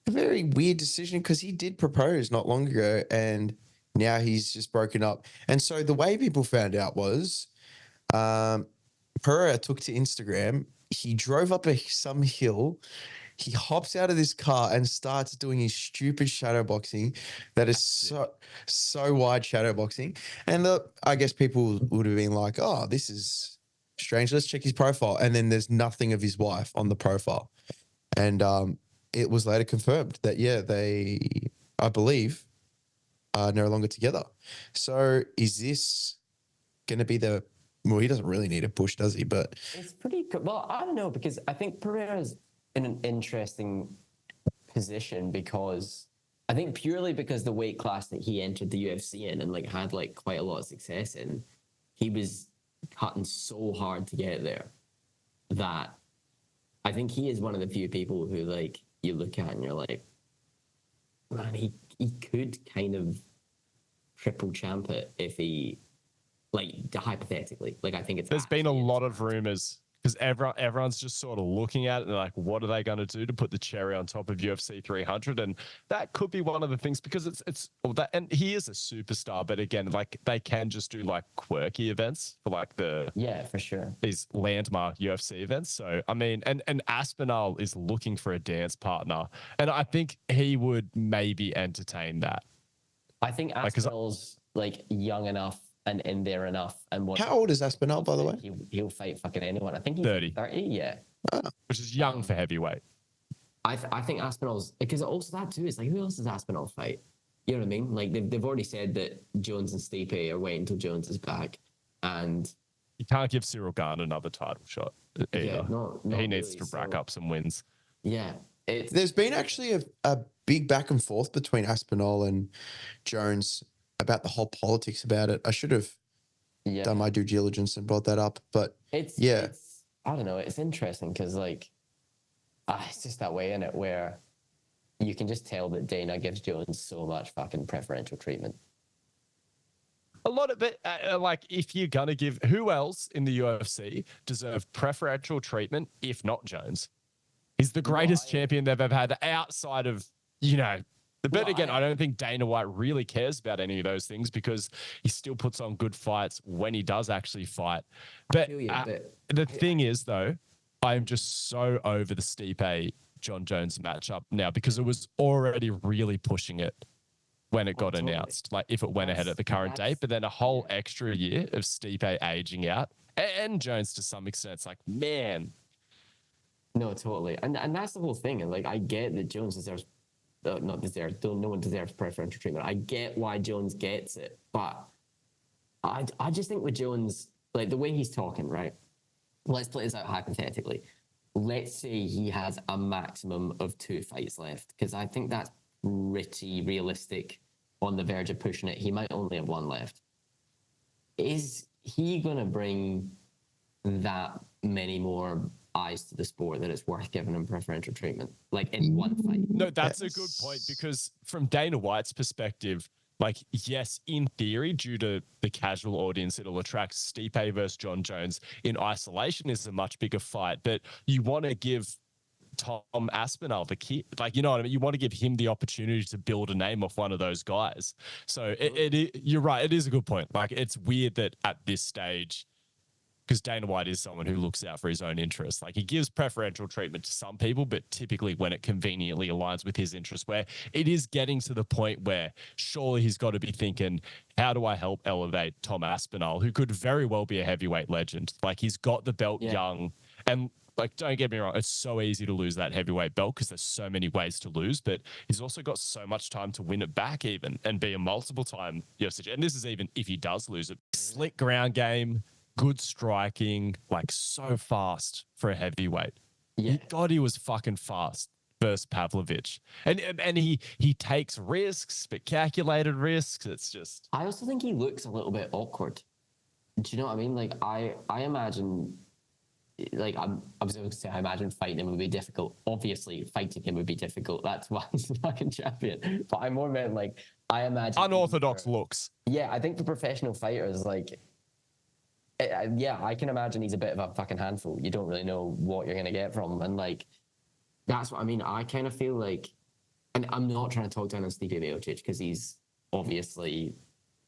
weird decision, because he did propose not long ago and now he's just broken up. And so the way people found out was Pereira took to Instagram. He drove up some hill. He hops out of this car and starts doing his stupid shadow boxing that is so wide shadow boxing. And I guess people would have been like, oh, this is strange. Let's check his profile. And then there's nothing of his wife on the profile. And it was later confirmed that, they, I believe, are no longer together. So is this going to be well, he doesn't really need a push, does he? But it's pretty good. Well, I don't know, because I think Pereira's in an interesting position, because I think purely because the weight class that he entered the UFC in and like had like quite a lot of success in, he was cutting so hard to get there that I think he is one of the few people who like you look at and you're like, man, he could kind of triple champ it if he, like, hypothetically. Like, I think there's been a lot of rumors, because everyone's just sort of looking at it and they're like, what are they going to do to put the cherry on top of UFC 300? And that could be one of the things, because it's that, and he is a superstar, but again, like they can just do like quirky events for like for sure, these landmark UFC events. So I mean, and Aspinall is looking for a dance partner, and I think he would maybe entertain that. I think Aspinall's like young enough and in there enough. And how old is Aspinall, by the way? He'll fight fucking anyone. I think he's 30. 30, yeah. Which is young for heavyweight. I think Aspinall's, because also that too is like, who else does Aspinall fight? You know what I mean? Like they've already said that Jones and Stipe are waiting until Jones is back, and you can't give Cyril Gane another title shot either. Yeah, not he needs really, to rack up some wins. Yeah, there's been actually a big back and forth between Aspinall and Jones about the whole politics about it. I should have done my due diligence and brought that up, but it's I don't know. It's interesting because like it's just that way in it where you can just tell that Dana gives Jones so much fucking preferential treatment. A lot of it, like if you're gonna give, who else in the UFC deserve preferential treatment if not Jones? He's the greatest champion they've ever had outside of, but again, I don't think Dana White really cares about any of those things, because he still puts on good fights when he does actually fight. But the thing is, though, I'm just so over the Stipe John Jones matchup now, because it was already really pushing it when it got announced, like if it went ahead at the current date, but then a whole extra year of Stipe aging out, and Jones to some extent. It's like, man. No, totally. And that's the whole thing. And like, I get that Jones deserves, no one deserves preferential treatment. I get why Jones gets it, but I just think with Jones, like the way he's talking, right? Let's play this out hypothetically. Let's say he has a maximum of 2 fights left, because I think that's pretty realistic, on the verge of pushing it. He might only have 1 left. Is he going to bring that many more eyes to the sport that it's worth giving him preferential treatment, like in 1 fight? No, that's a good point, because from Dana White's perspective, like, yes, in theory, due to the casual audience, it'll attract Stipe versus John Jones in isolation is a much bigger fight, but you want to give Tom Aspinall, the kid. Like, you know what I mean? You want to give him the opportunity to build a name off one of those guys. So you're right. It is a good point. Like, it's weird that at this stage, because Dana White is someone who looks out for his own interests. Like, he gives preferential treatment to some people, but typically when it conveniently aligns with his interests, where it is getting to the point where surely he's got to be thinking, how do I help elevate Tom Aspinall, who could very well be a heavyweight legend? Like, he's got the belt young, and like, don't get me wrong, it's so easy to lose that heavyweight belt because there's so many ways to lose, but he's also got so much time to win it back even and be a multiple time UFC. And this is even if he does lose it. Slick ground game, good striking, like so fast for a heavyweight. Yeah. God, he was fucking fast versus Pavlovich. And he takes risks, but calculated risks. It's just... I also think he looks a little bit awkward. Do you know what I mean? Like, I imagine... Like, I was going to say, I imagine fighting him would be difficult. Obviously, fighting him would be difficult. That's why he's the fucking champion. But I more meant, like, I imagine... Unorthodox looks. Yeah, I think for professional fighters, like... yeah, I can imagine he's a bit of a fucking handful. You don't really know what you're going to get from him. And, like, that's what I mean. I kind of feel like... And I'm not trying to talk down on Stipe Miocic because he's obviously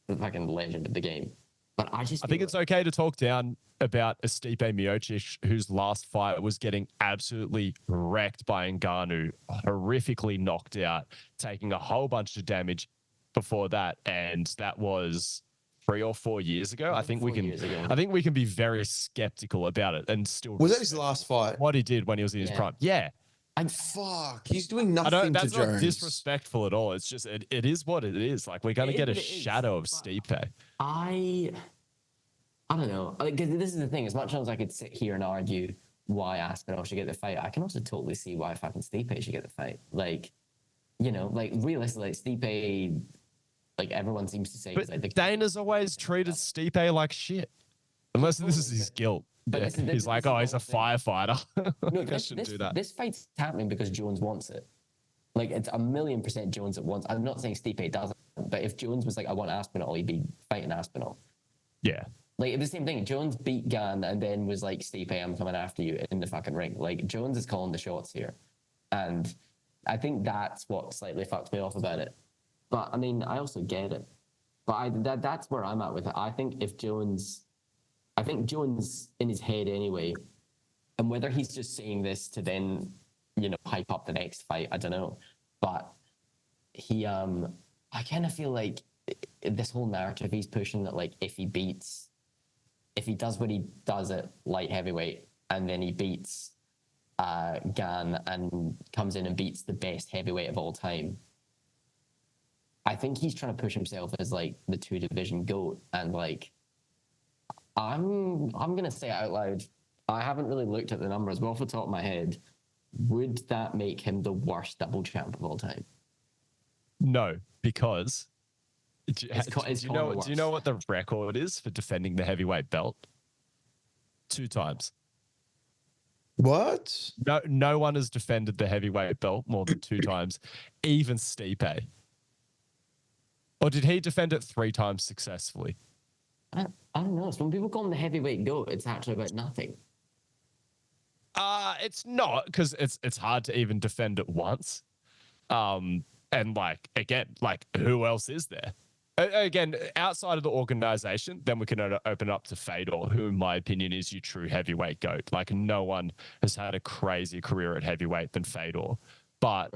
the fucking legend of the game. But I think it's okay to talk down about a Stipe Miocic whose last fight was getting absolutely wrecked by Ngannou, horrifically knocked out, taking a whole bunch of damage before that. And that was 3 or 4 years ago. I think we can be very skeptical about it and still... Was that his last fight? What he did when he was in his prime. Yeah. Fuck, he's doing nothing to Jones. That's not disrespectful at all. It's just, it is what it is. Like, we're going to get a shadow of Stipe. I don't know. Like, this is the thing. As much as I could sit here and argue why Aspinall should get the fight, I can also totally see why fucking Stipe should get the fight. Like, you know, like, realistically, like, Stipe, like, everyone seems to say... But like, Dana's always treated Stipe like shit. Unless this is his guilt. But he's like, oh, he's a firefighter. No, I shouldn't do that. This fight's happening because Jones wants it. Like, it's 1,000,000% Jones that wants... I'm not saying Stipe doesn't, but if Jones was like, I want Aspinall, he'd be fighting Aspinall. Yeah. Like, the same thing. Jones beat Gan and then was like, Stipe, I'm coming after you in the fucking ring. Like, Jones is calling the shots here. And I think that's what slightly fucked me off about it. But, I mean, I also get it. But that's where I'm at with it. I think Jones in his head anyway, and whether he's just saying this to then, you know, hype up the next fight, I don't know. But he, I kind of feel like this whole narrative he's pushing that, like, if he does what he does at light heavyweight and then he beats Gan and comes in and beats the best heavyweight of all time, I think he's trying to push himself as, like, the 2-division GOAT. And, like, I'm gonna say it out loud. I haven't really looked at the numbers, but off the top of my head, would that make him the worst double champ of all time? No, because do you know what the record is for defending the heavyweight belt? 2 times. What? No one has defended the heavyweight belt more than 2 times, even Stipe. Or did he defend it 3 times successfully? I don't know. So when people call him the heavyweight GOAT, it's actually about nothing. It's not, because it's hard to even defend it once. And, like, again, like, who else is there? Again, outside of the organization, then we can open up to Fedor, who, in my opinion, is your true heavyweight GOAT. Like, no one has had a crazy career at heavyweight than Fedor. But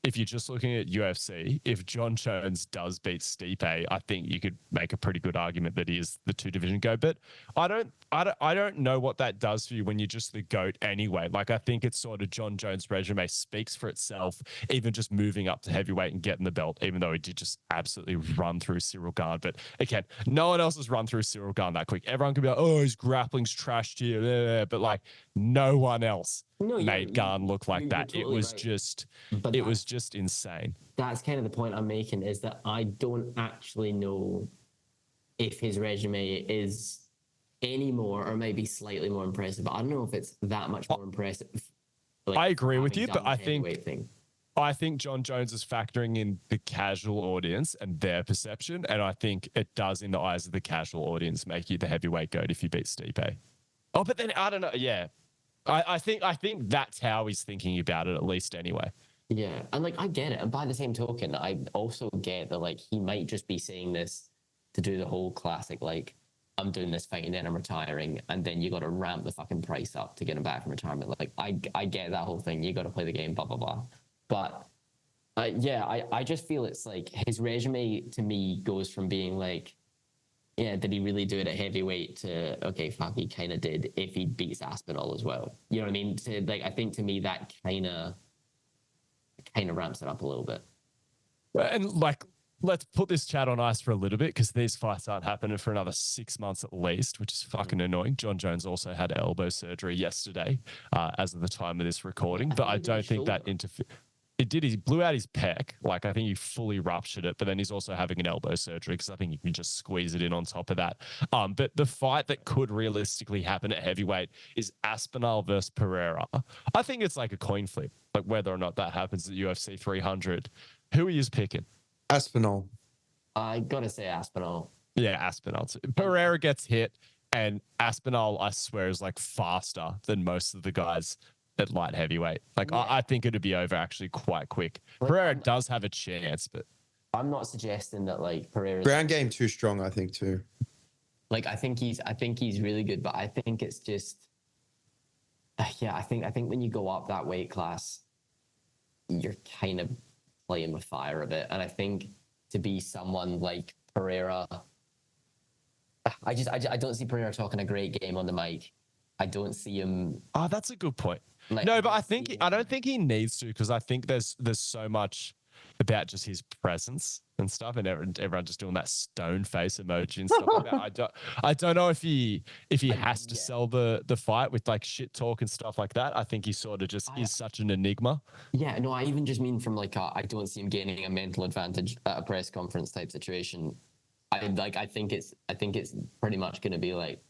if you're just looking at UFC, if John Jones does beat Stipe, I think you could make a pretty good argument that he is the 2-division GOAT. But I don't know what that does for you when you're just the GOAT anyway. Like, I think it's sort of John Jones' resume speaks for itself, even just moving up to heavyweight and getting the belt, even though he did just absolutely run through Cyril Gane. But again, no one else has run through Cyril Gane that quick. Everyone can be like, oh, his grappling's trashed here, but, like, no one else made Gane look like that. Totally it was just insane. That's kind of the point I'm making, is that I don't actually know if his resume is any more or maybe slightly more impressive. But I don't know if it's that much more impressive. Like, I agree with you, but I think John Jones is factoring in the casual audience and their perception, and I think it does, in the eyes of the casual audience, make you the heavyweight GOAT if you beat Stipe. Oh, but then I don't know. Yeah. I think that's how he's thinking about it, at least anyway. Yeah, and like I get it, and by the same token, I also get that like he might just be saying this to do the whole classic like I'm doing this fight and then I'm retiring, and then you got to ramp the fucking price up to get him back from retirement. Like I get that whole thing. You got to play the game, blah blah blah. But I just feel it's like his resume to me goes from being like, yeah, did he really do it at heavyweight to okay, fuck, he kind of did if he beats Aspinall as well. You know what I mean? To like, I think to me that kind of ramps it up a little bit. And like, let's put this chat on ice for a little bit because these fights aren't happening for another 6 months at least, which is fucking annoying. John Jones also had elbow surgery yesterday, as of the time of this recording, but I don't think that interfered. It did. He blew out his pec. Like, I think he fully ruptured it, but then he's also having an elbow surgery because I think you can just squeeze it in on top of that. But the fight that could realistically happen at heavyweight is Aspinall versus Pereira. I think it's like a coin flip, like whether or not that happens at UFC 300. Who are you picking? Aspinall. I gotta say Aspinall. Yeah, Aspinall too. Pereira gets hit, and Aspinall, I swear, is like faster than most of the guys at light heavyweight. Like, yeah. I think it'd be over actually quite quick. Like, Pereira does have a chance, but I'm not suggesting that like Pereira's ground game too strong, I think too. Like I think he's really good, but I think it's just yeah, I think when you go up that weight class, you're kind of playing with fire a bit. And I think to be someone like Pereira, I don't see Pereira talking a great game on the mic. I don't see him. Oh, that's a good point. Like, no, but I don't think he needs to, because I think there's so much about just his presence and stuff, and everyone just doing that stone face emoji and stuff like that. I don't know if he has to sell the fight with like shit talk and stuff like that. I think he sort of just is such an enigma. Yeah, no, I even just mean from like I don't see him gaining a mental advantage at a press conference type situation. I think it's pretty much going to be like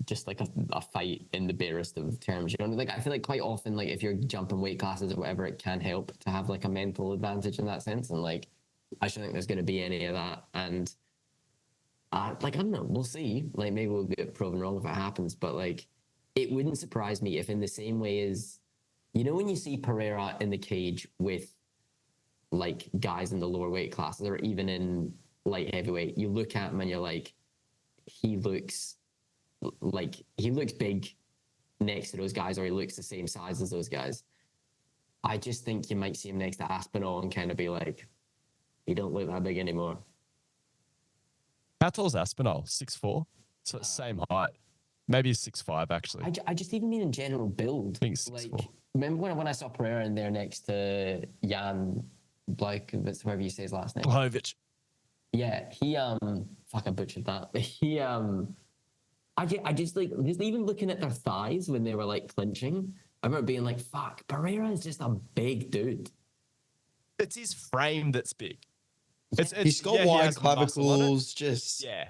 just like a fight in the barest of terms, you know. Like I feel like quite often, like if you're jumping weight classes or whatever, it can help to have like a mental advantage in that sense. And like I don't think there's going to be any of that. And like I don't know, we'll see. Like maybe we'll get proven wrong if it happens. But like it wouldn't surprise me if, in the same way as, you know, when you see Pereira in the cage with like guys in the lower weight classes or even in light heavyweight, you look at him and you're like, he looks big next to those guys, or he looks the same size as those guys. I just think you might see him next to Aspinall and kind of be like, he don't look that big anymore. How tall is Aspinall? 6'4"? So same height. Maybe 6'5", actually. I just even mean in general build. I think 6'4". Like, remember when I saw Pereira in there next to Jan Blachowicz, whoever you say his last name? Blachowicz. Yeah, he fuck, I butchered that. He I just like, just even looking at their thighs when they were like clinching, I remember being like, fuck, Pereira is just a big dude. It's his frame that's big. He's got wide clavicles, just yeah.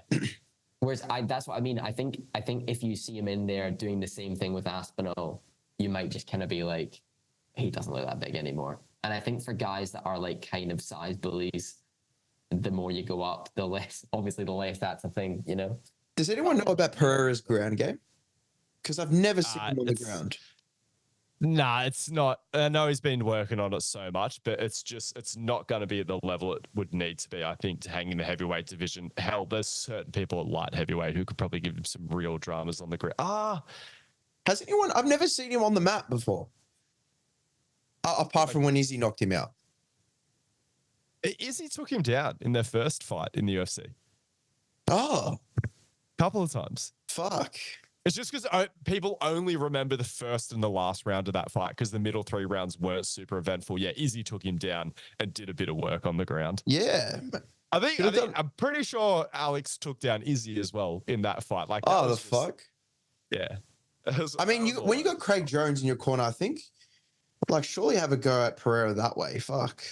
Whereas that's what I mean. I think if you see him in there doing the same thing with Aspinall, you might just kind of be like, he doesn't look that big anymore. And I think for guys that are like kind of size bullies, the more you go up, the less that's a thing, you know? Does anyone know about Pereira's ground game? Because I've never seen him on the ground. Nah, it's not. I know he's been working on it so much, but it's not going to be at the level it would need to be, I think, to hang in the heavyweight division. Hell, there's certain people at light heavyweight who could probably give him some real dramas on the ground. Has anyone? I've never seen him on the map before. Apart from when Izzy knocked him out. Izzy took him down in their first fight in the UFC. Oh. Couple of times. Fuck. It's just because people only remember the first and the last round of that fight because the middle 3 rounds weren't super eventful. Yeah, Izzy took him down and did a bit of work on the ground. Yeah. I'm pretty sure Alex took down Izzy as well in that fight. Like, fuck? Yeah. I mean, when you got Craig Jones in your corner, I think, like, surely have a go at Pereira that way. Fuck.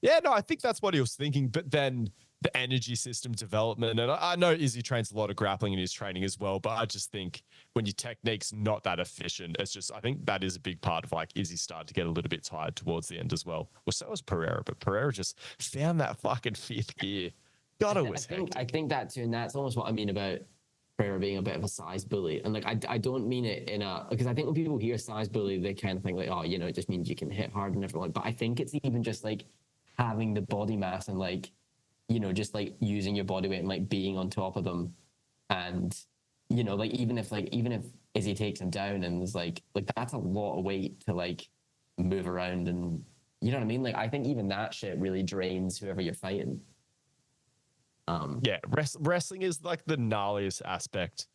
Yeah, no, I think that's what he was thinking. But then the energy system development, and I know Izzy trains a lot of grappling in his training as well, but I just think when your technique's not that efficient, it's just, I think that is a big part of like Izzy started to get a little bit tired towards the end as well. Well, so was Pereira, but Pereira just found that fucking fifth gear. I think that too, and that's almost what I mean about Pereira being a bit of a size bully. And like, I don't mean it in a, because I think when people hear size bully, they kind of think like, oh, you know, it just means you can hit hard and everything. But I think it's even just like having the body mass and like, you know, just like using your body weight and like being on top of them. And, you know, like even if Izzy takes him down and is like that's a lot of weight to like move around, and you know what I mean? Like, I think even that shit really drains whoever you're fighting. Yeah, wrestling is like the gnarliest aspect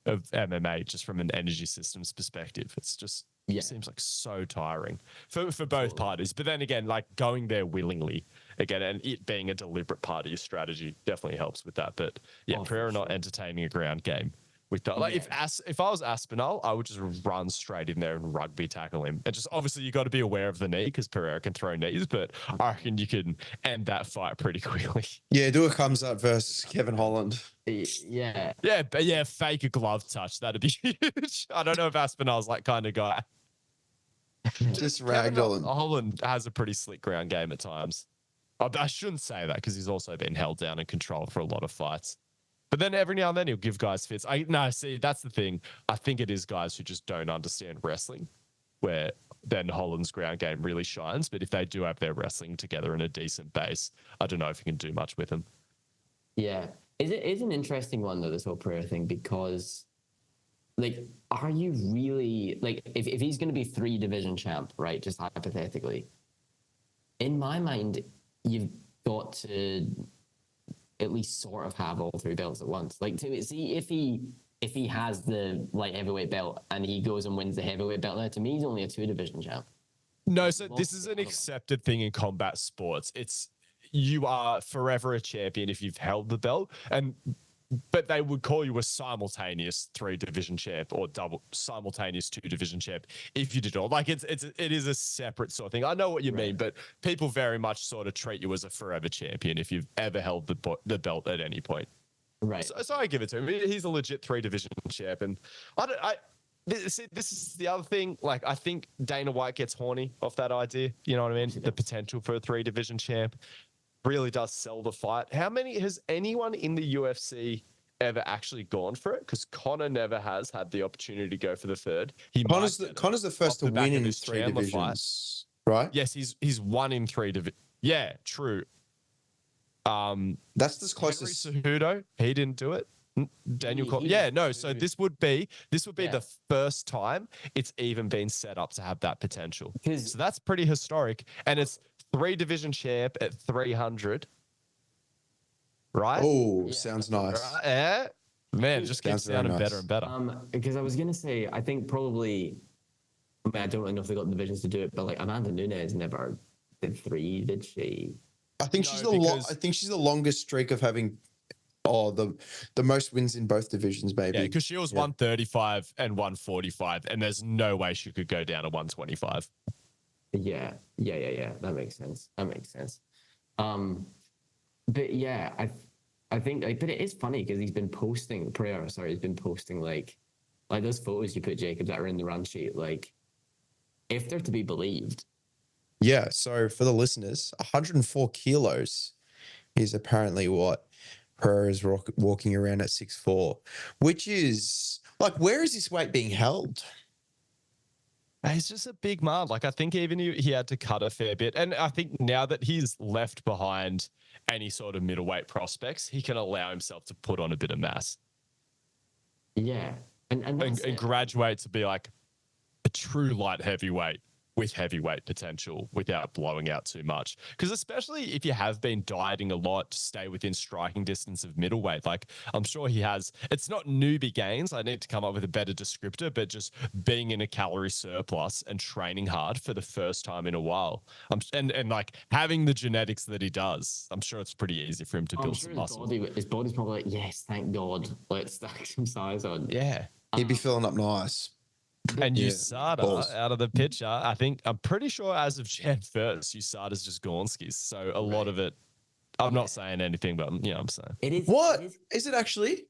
of MMA, just from an energy systems perspective. It's just it seems like so tiring for both parties. But then again, like going there willingly again, and it being a deliberate part of your strategy definitely helps with that. But yeah, Pereira not entertaining a ground game with that. Like if I was Aspinall, I would just run straight in there and rugby tackle him. And just obviously you got to be aware of the knee because Pereira can throw knees, but I reckon you can end that fight pretty quickly. Yeah, do a comes up versus Kevin Holland. Yeah. But fake a glove touch. That'd be huge. I don't know if Aspinall's that kind of guy. Just ragdoll. Holland has a pretty slick ground game at times. I shouldn't say that because he's also been held down and controlled for a lot of fights. But then every now and then he'll give guys fits. See, that's the thing. I think it is guys who just don't understand wrestling, where then Holland's ground game really shines. But if they do have their wrestling together in a decent base, I don't know if you can do much with them. Yeah. It's an interesting one, though, this whole Pereira thing, because, like, are you really, like, if he's going to be 3 division champ, right, just hypothetically, in my mind, you've got to at least sort of have all 3 belts at once. Like, to see if he has the light heavyweight belt and he goes and wins the heavyweight belt, now to me he's only a 2 division champ. No, so this is an accepted thing in combat sports. You are forever a champion if you've held the belt, but they would call you a simultaneous 3 division champ or double simultaneous 2 division champ if you did all. Like it is a separate sort of thing. I know what you mean, but people very much sort of treat you as a forever champion if you've ever held the belt at any point. Right. So I give it to him. He's a legit 3 division champ, and this is the other thing. Like, I think Dana White gets horny off that idea. You know what I mean? The potential for a 3 division champ really does sell the fight. Has anyone in the UFC ever actually gone for it? Because Conor never has had the opportunity to go for the 3rd. Connor's the first to win in 3 divisions, right? Yes, he's won in 3 divisions. Yeah, true. That's the closest. Henry Cejudo, he didn't do it. Daniel Cormier. Yeah, no. So this would be the first time it's even been set up to have that potential. So that's pretty historic, and it's 3 division champ at 300. Right? Oh, sounds nice. Yeah, man, just keeps sounding better and better. Because I was gonna say, I think probably. I mean, I don't really know if they got the divisions to do it, but like Amanda Nunes never did 3, did she? I think she's the longest streak of having the most wins in both divisions, maybe. Yeah, because she was 135 and 145, and there's no way she could go down to 125. Yeah. That makes sense. But yeah, I think, like, but it is funny because he's been posting like those photos you put, Jacob, that are in the run sheet. Like, if they're to be believed. Yeah. So for the listeners, 104 kilos is apparently what Pereira is walking around at 6'4", which is like, where is this weight being held? He's just a big man. Like, I think even he had to cut a fair bit. And I think now that he's left behind any sort of middleweight prospects, he can allow himself to put on a bit of mass. Yeah. And graduate to be like a true light heavyweight with heavyweight potential without blowing out too much. Because especially if you have been dieting a lot to stay within striking distance of middleweight, like I'm sure he has, it's not newbie gains. I need to come up with a better descriptor, but just being in a calorie surplus and training hard for the first time in a while. And like having the genetics that he does, I'm sure it's pretty easy for him to build some muscle. His body's probably like, yes, thank God. Let's stack some size on. Yeah. He'd be filling up nice. And USADA out of the picture, I'm pretty sure as of Jan 1st, USADA's just Gornski's. So a lot of it, I'm not saying anything, but I'm saying. It is. What? Is it actually?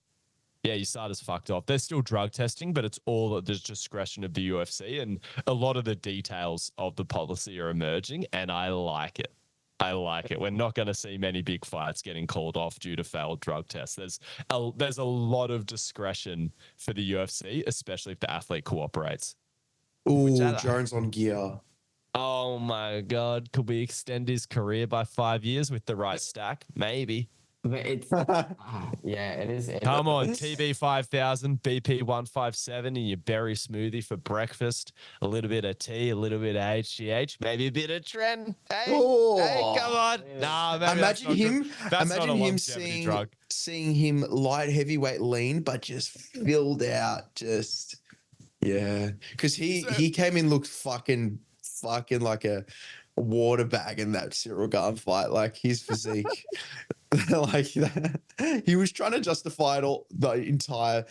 Yeah, USADA's fucked off. They're still drug testing, but it's all at the discretion of the UFC. And a lot of the details of the policy are emerging, and I like it. I like it. We're not going to see many big fights getting called off due to failed drug tests. There's a lot of discretion for the UFC, especially if the athlete cooperates. Ooh, Jones on gear. Oh my God. Could we extend his career by 5 years with the right stack? Maybe. But it's yeah, it is. Come on, TB 5000, BP 157 in your berry smoothie for breakfast. A little bit of tea, a little bit of HGH, maybe a bit of Tren. Hey, come on. Nah, maybe imagine him. That's imagine not a him longevity drug. seeing him light heavyweight lean, but just filled out. Just yeah, because he came in looked fucking like a water bag in that Cyril Garn fight. Like his physique. Like that. He was trying to justify it all the entire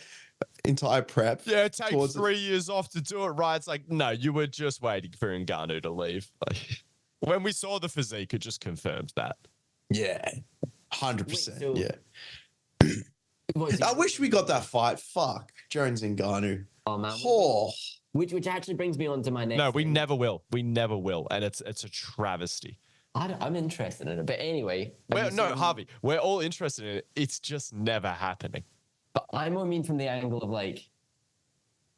prep. Yeah, it takes 3 years off to do it right. It's like, no, you were just waiting for Ngannou to leave. Like, when we saw the physique, it just confirmed that. Yeah, 100%. Yeah. I wish we got that fight. Fuck Jones and Ngannou. Oh man. Oh. Which actually brings me on to my next. No, we never will. We never will, and it's a travesty. I'm interested in it, but anyway. Harvey, we're all interested in it. It's just never happening. But I more mean from the angle of like,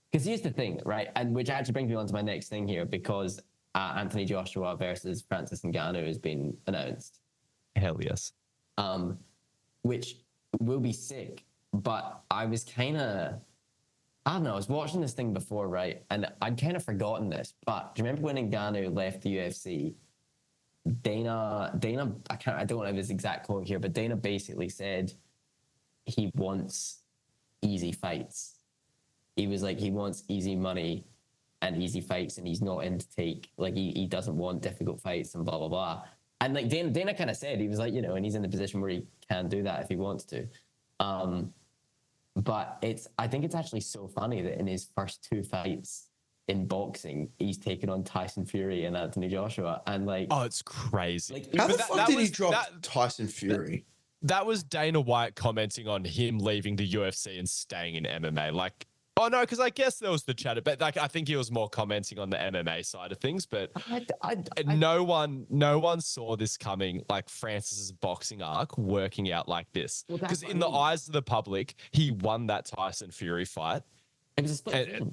because here's the thing, right? And which actually brings me on to my next thing here, because Anthony Joshua versus Francis Ngannou has been announced. Hell yes. Which will be sick. But I was kind of, I don't know, I was watching this thing before, right? And I'd kind of forgotten this. But do you remember when Ngannou left the UFC? Dana, I don't have his exact quote here, but Dana basically said he wants easy fights. He was like, he wants easy money and easy fights, and he's not in to take, like, he doesn't want difficult fights and blah, blah, blah. And like Dana kind of said, he was like, and he's in the position where he can do that if he wants to. But I think it's actually so funny that in his first 2 fights in boxing, he's taken on Tyson Fury and Anthony Joshua, and like, oh, it's crazy. Like, how the fuck did he drop Tyson Fury? That was Dana White commenting on him leaving the UFC and staying in MMA. Like, oh no, because I guess there was the chatter, but like I think he was more commenting on the MMA side of things. But no one saw this coming. Like Francis's boxing arc working out like this, because in the eyes of the public, he won that Tyson Fury fight. It was a split.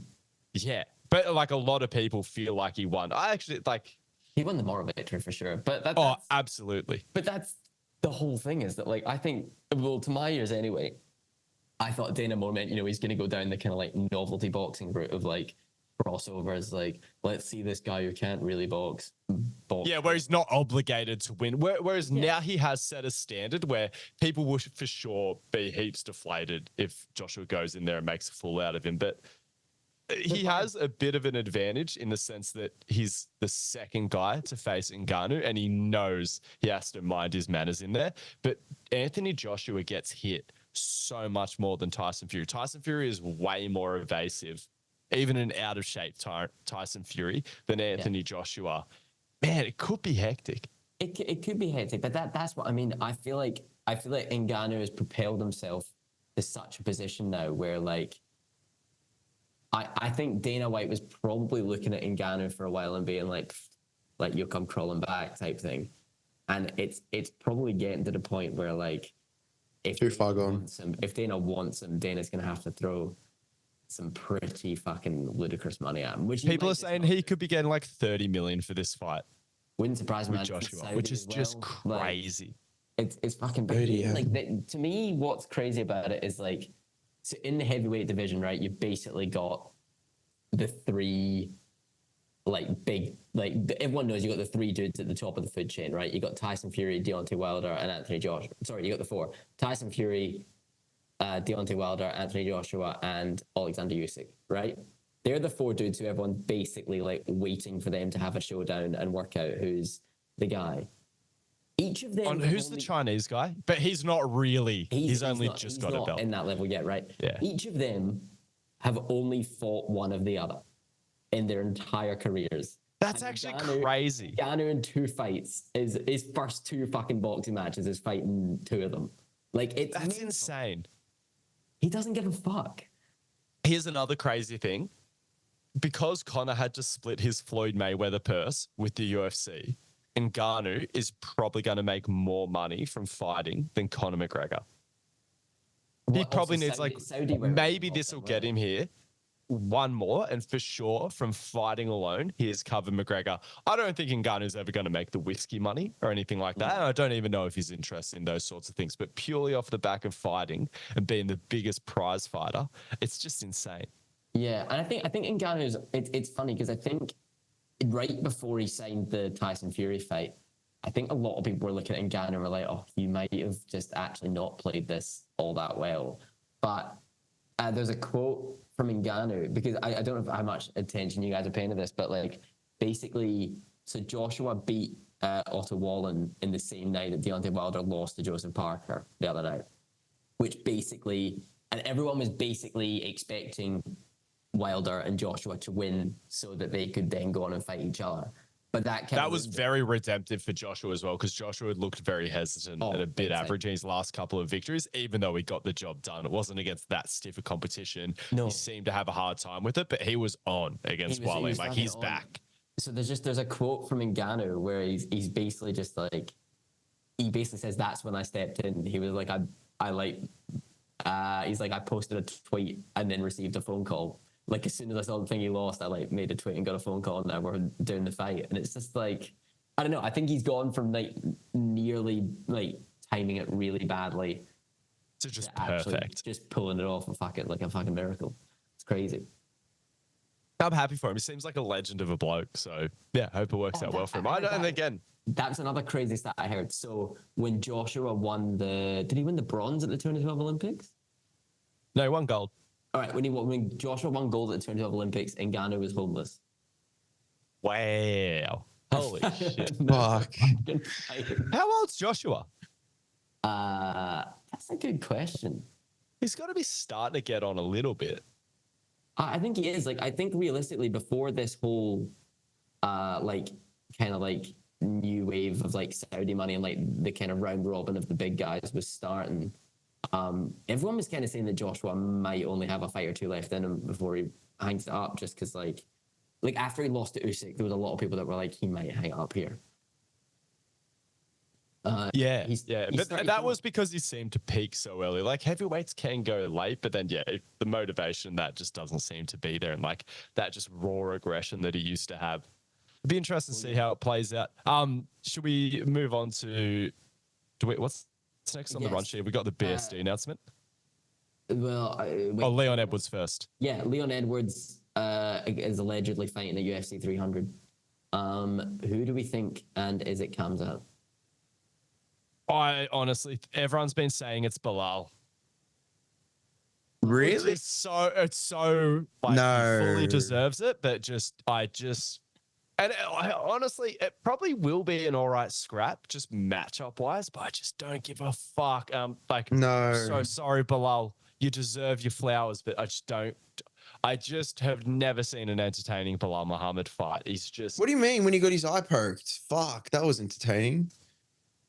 Yeah. But like a lot of people feel like he won. I actually like he won the moral victory for sure. But that's absolutely. But that's the whole thing, is that like I think, well, to my ears anyway, I thought Dana more meant, he's going to go down the kind of like novelty boxing route of like crossovers, like let's see this guy who can't really box. Yeah, where he's not obligated to win. Whereas now he has set a standard where people will for sure be heaps deflated if Joshua goes in there and makes a fool out of him. But he has a bit of an advantage in the sense that he's the second guy to face Ngannou, and he knows he has to mind his manners in there. But Anthony Joshua gets hit so much more than Tyson Fury. Tyson Fury is way more evasive, even an out of shape Tyson Fury, than Anthony Joshua. Man, it could be hectic. It could be hectic, but that's what I mean. I feel like Ngannou has propelled himself to such a position now where like, I think Dana White was probably looking at Ngannou for a while and being like you'll come crawling back type thing. And it's probably getting to the point where like, if Dana wants him, Dana's going to have to throw some pretty fucking ludicrous money at him. Which people are saying he could be getting like 30 million for this fight. Wouldn't surprise me. Joshua, which is just crazy. Like, it's fucking crazy. Like to me, what's crazy about it is like, so in the heavyweight division, right, you've basically got the 3 like big, like everyone knows you got the 3 dudes at the top of the food chain, right? You got Tyson Fury, Deontay Wilder, and Anthony Joshua. Sorry, you got the 4: Tyson Fury, Deontay Wilder, Anthony Joshua, and Alexander Usyk, right? They're the 4 dudes who everyone's basically like waiting for them to have a showdown and work out who's the guy. Each of them. Who's the Chinese guy? But he's not really. He's only just got a belt. In that level yet, right? Yeah. Each of them have only fought one of the other in their entire careers. That's actually crazy. Ngannou in 2 fights, his first 2 fucking boxing matches is fighting 2 of them. Like that's insane. He doesn't give a fuck. Here's another crazy thing. Because Conor had to split his Floyd Mayweather purse with the UFC, Ngannou is probably going to make more money from fighting than Conor McGregor. He probably needs maybe this will get him here. One more, and for sure, from fighting alone, he has covered McGregor. I don't think Ngannou's ever going to make the whiskey money or anything like that. And I don't even know if he's interested in those sorts of things. But purely off the back of fighting and being the biggest prize fighter, it's just insane. Yeah, and I think Ngannou's. It's funny because I think right before he signed the Tyson Fury fight, I think a lot of people were looking at Ngannou and were like, "Oh, you might have just actually not played this all that well." But there's a quote from Ngannou, because I don't know how much attention you guys are paying to this, but like basically, so Joshua beat Otto Wallen in the same night that Deontay Wilder lost to Joseph Parker the other night, which basically, and everyone was basically expecting Wilder and Joshua to win so that they could then go on and fight each other. But that was very redemptive for Joshua as well, because Joshua looked very hesitant and a bit average in his last couple of victories, even though he got the job done. It wasn't against that stiff a competition. No. He seemed to have a hard time with it, but he was on against Wilder. Like, he's back. So there's a quote from Ngannou where he's basically just like, he basically says, "That's when I stepped in." He was like, he's like, "I posted a tweet and then received a phone call. Like, as soon as I saw the thing he lost, I like made a tweet and got a phone call, and now we're doing the fight." And it's just like, I don't know. I think he's gone from like nearly like timing it really badly to just perfect, just pulling it off a fucking miracle. It's crazy. I'm happy for him. He seems like a legend of a bloke. So yeah, hope it works out well for him. And again, that's another crazy stat I heard. So when Joshua won did he win the bronze at the 2012 Olympics? No, he won gold. All right, when Joshua won gold at the 2012 Olympics, Ngannou was homeless. Wow. Holy shit. Fuck. How old's Joshua? That's a good question. He's got to be starting to get on a little bit. I think he is. Like, I think realistically, before this whole, like, kind of like new wave of like Saudi money and like the kind of round robin of the big guys was starting, everyone was kind of saying that Joshua might only have a fight or two left in him before he hangs it up, just because like after he lost to Usyk, there was a lot of people that were like, he might hang it up here. But that was because he seemed to peak so early. Like, heavyweights can go late, but then the motivation that just doesn't seem to be there, and like that just raw aggression that he used to have. It'd be interesting to see how it plays out. Should we move on to what's next on the run sheet? We got the BSD announcement. Well, Leon Edwards first. Yeah, Leon Edwards is allegedly fighting at UFC 300. Who do we think, and is it Khamzat? I honestly, everyone's been saying it's Bilal. Really? It's so like, no, he fully deserves it, but honestly, it probably will be an all right scrap, just matchup wise, but I just don't give a fuck. No. I'm so sorry, Bilal. You deserve your flowers, but I just have never seen an entertaining Bilal Muhammad fight. He's just. What do you mean when he got his eye poked? Fuck, that was entertaining.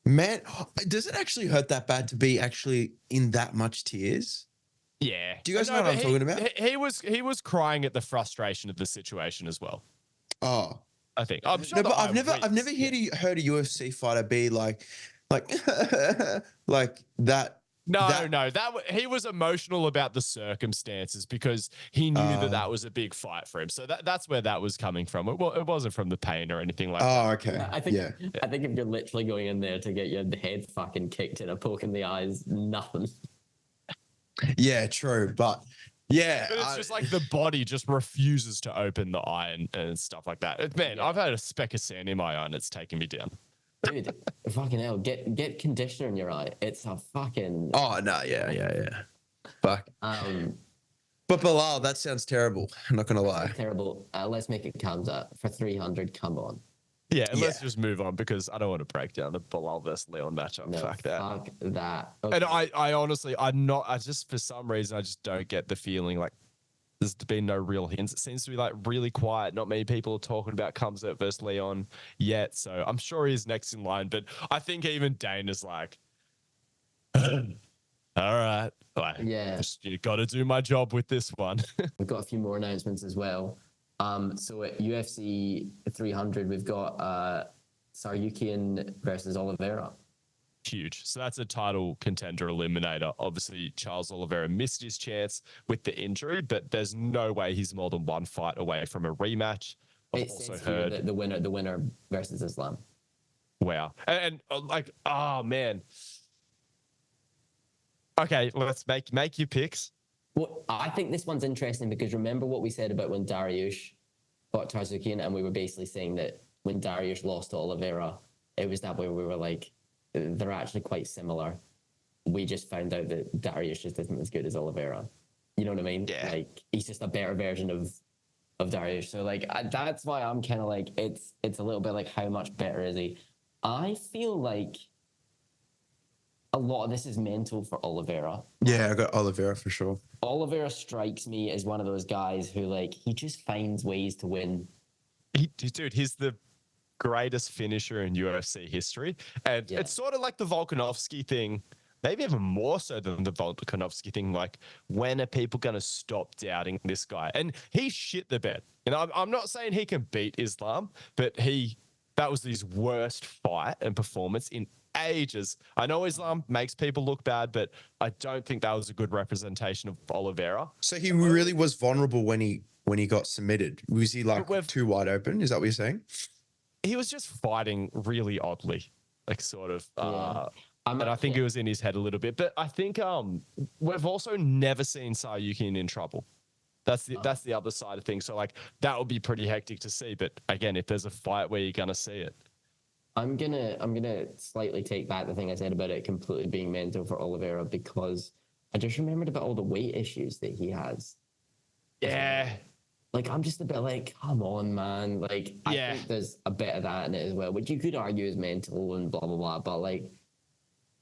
Man, does it actually hurt that bad to be actually in that much tears? Yeah. Do you guys know what I'm talking about? He was crying at the frustration of the situation as well. Oh. I think. I'm sure. No, but I've never heard a UFC fighter be like like that. No. He was emotional about the circumstances because he knew that was a big fight for him. So that's where that was coming from. It wasn't from the pain or anything like that. Oh, okay. I think if you're literally going in there to get your head fucking kicked in a poke in the eyes, nothing. Yeah, true. But yeah. But it's just like the body just refuses to open the eye and stuff like that. Man, I've had a speck of sand in my eye and it's taking me down. Dude, fucking hell, get conditioner in your eye. It's a fucking. Oh no, yeah. Fuck. But Bilal, that sounds terrible. I'm not gonna lie. Terrible. Let's make it Khamzat for 300. Come on. Yeah, let's just move on because I don't want to break down the Bilal versus Leon matchup. No, fuck that. Fuck that. Okay. And I honestly, I just for some reason I just don't get the feeling like there's been no real hints. It seems to be like really quiet. Not many people are talking about Khamzat versus Leon yet. So I'm sure he's next in line. But I think even Dana's like, all right. You got to do my job with this one. We've got a few more announcements as well. So at UFC 300, we've got Saryukian versus Oliveira. Huge. So that's a title contender eliminator. Obviously, Charles Oliveira missed his chance with the injury, but there's no way he's more than one fight away from a rematch. I've also heard the winner versus Islam. Wow. And like, oh man. Okay, let's make your picks. Well, I think this one's interesting because remember what we said about when Dariush fought Tarzukian, and we were basically saying that when Dariush lost to Oliveira, it was that way we were like, they're actually quite similar. We just found out that Dariush just isn't as good as Oliveira. You know what I mean? Yeah. Like, he's just a better version of Dariush. So like, that's why I'm kind of like, it's a little bit like, how much better is he? I feel like a lot of this is mental for Oliveira. Yeah, I got Oliveira for sure. Oliveira strikes me as one of those guys who like, he just finds ways to win. Dude, he's the greatest finisher in UFC history. And it's sort of like the Volkanovski thing, maybe even more so than the Volkanovski thing. Like, when are people going to stop doubting this guy? And he shit the bed. You know, I'm not saying he can beat Islam, but that was his worst fight and performance in ages. I know Islam makes people look bad, but I don't think that was a good representation of Oliveira. So he really was vulnerable when he got submitted. Was he like too wide open? Is that what you're saying? He was just fighting really oddly, like sort of. And I think it was in his head a little bit. But I think we've also never seen Saryukian in trouble. That's the other side of things. So like that would be pretty hectic to see. But again, if there's a fight where you're gonna see it, I'm gonna slightly take back the thing I said about it completely being mental for Oliveira, because I just remembered about all the weight issues that he has. Yeah. Like, I'm just a bit like, come on, man. Like, I think there's a bit of that in it as well, which you could argue is mental and blah, blah, blah. But like,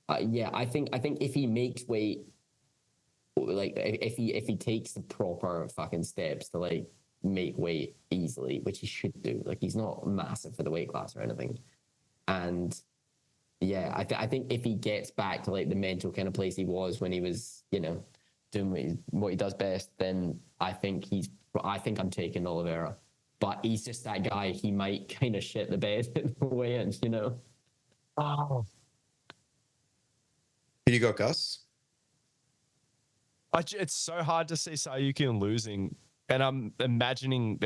I think if he makes weight, like if he takes the proper fucking steps to like make weight easily, which he should do. Like, he's not massive for the weight class or anything. And yeah, I think if he gets back to like the mental kind of place he was when he was, you know, doing what he does best, then I think I'm taking Oliveira. But he's just that guy. He might kind of shit the bed at the weigh-in, you know? Oh. Who you got, Gus? It's so hard to see Saryukian losing. And I'm imagining,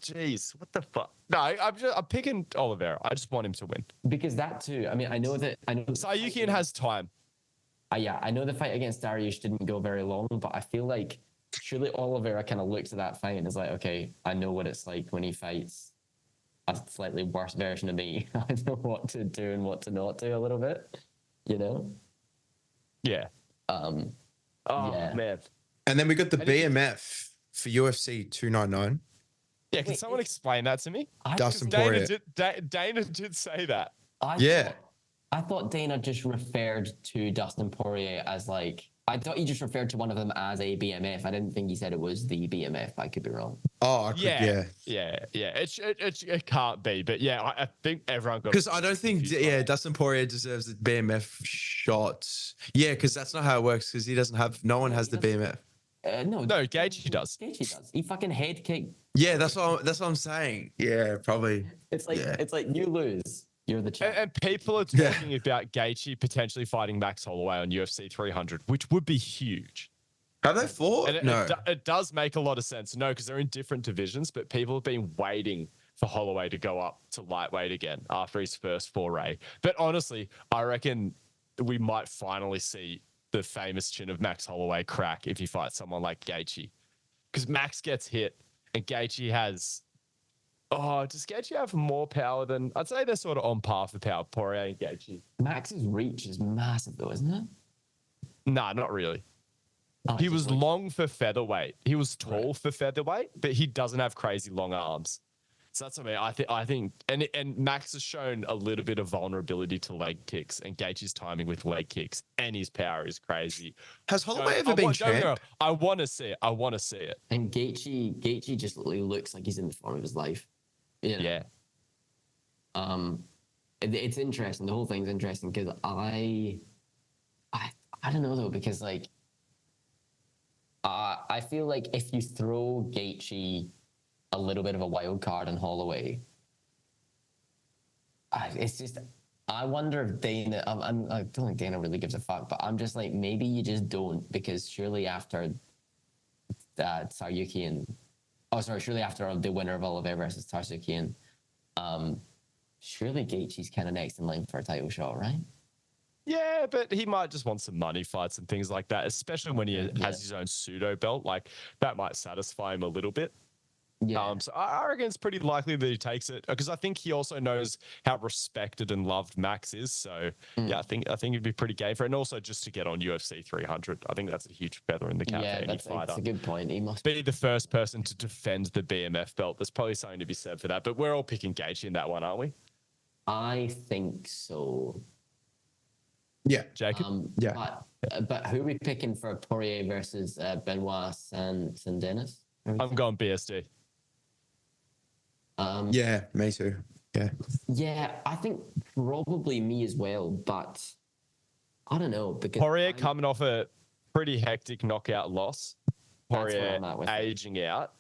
geez, what the fuck? No, I'm picking Oliveira. I just want him to win. Because that too, I mean, I know Saryukian has time. Yeah, I know the fight against Dariush didn't go very long, but I feel like surely Oliveira kind of looked at that fight and is like, okay, I know what it's like when he fights a slightly worse version of me. I know what to do and what to not do a little bit, you know? Yeah. Man. And then we got the BMF for UFC 299. Yeah, can someone explain that to me? Dustin Poirier. Dana did say that. I thought Dana just referred to Dustin Poirier as like, I thought he just referred to one of them as a BMF. I didn't think he said it was the BMF. I could be wrong. Oh, yeah. It can't be, but yeah, I think everyone got. Because I don't think, Dustin Poirier deserves the BMF shot. Yeah, because that's not how it works. Because he doesn't have, no one has the BMF. No, Gaethje does. Gaethje does. He fucking head kicked. Yeah, that's what I'm saying. Yeah, probably. It's like you lose. You're the champ. And people are talking about Gaethje potentially fighting Max Holloway on UFC 300, which would be huge. Have they fought? And no. It does make a lot of sense. No, because they're in different divisions, but people have been waiting for Holloway to go up to lightweight again after his first foray. But honestly, I reckon we might finally see the famous chin of Max Holloway crack if he fights someone like Gaethje. Because Max gets hit and Gaethje has... Oh, does Gaethje have more power than... I'd say they're sort of on par for power, Poirier and Gaethje. Max's reach is massive though, isn't it? Nah, not really. He was long for featherweight. He was tall for featherweight, but he doesn't have crazy long arms. So that's what I think, and Max has shown a little bit of vulnerability to leg kicks, and Gaethje's timing with leg kicks and his power is crazy. Has Holloway ever been champ? I want to see it. And Gaethje just looks like he's in the form of his life. You know? Yeah. It's interesting. The whole thing's interesting because I don't know though, because like I feel like if you throw Gaethje a little bit of a wild card on Holloway, it's just, I wonder if Dana, I don't think Dana really gives a fuck, but I'm just like, maybe you just don't, because surely after Tsaryuki surely after the winner of Oliveira versus Tsarsuki, surely Gaethje's kind of next in line for a title shot, right? Yeah, but he might just want some money fights and things like that, especially when he has his own pseudo belt. Like, that might satisfy him a little bit. Yeah. So I reckon it's pretty likely that he takes it, because I think he also knows how respected and loved Max is. So yeah, I think he'd be pretty game for it. And also just to get on UFC 300, I think that's a huge feather in the cap for any fighter. That's a good point. He must be the first person to defend the BMF belt. There's probably something to be said for that. But we're all picking Gaethje in that one, aren't we? I think so. Yeah, Jacob. But who are we picking for Poirier versus Benoit Saint-Denis? I'm going BSD. Yeah, me too. Yeah, I think probably me as well, but I don't know, because Poirier coming off a pretty hectic knockout loss. Poirier aging out,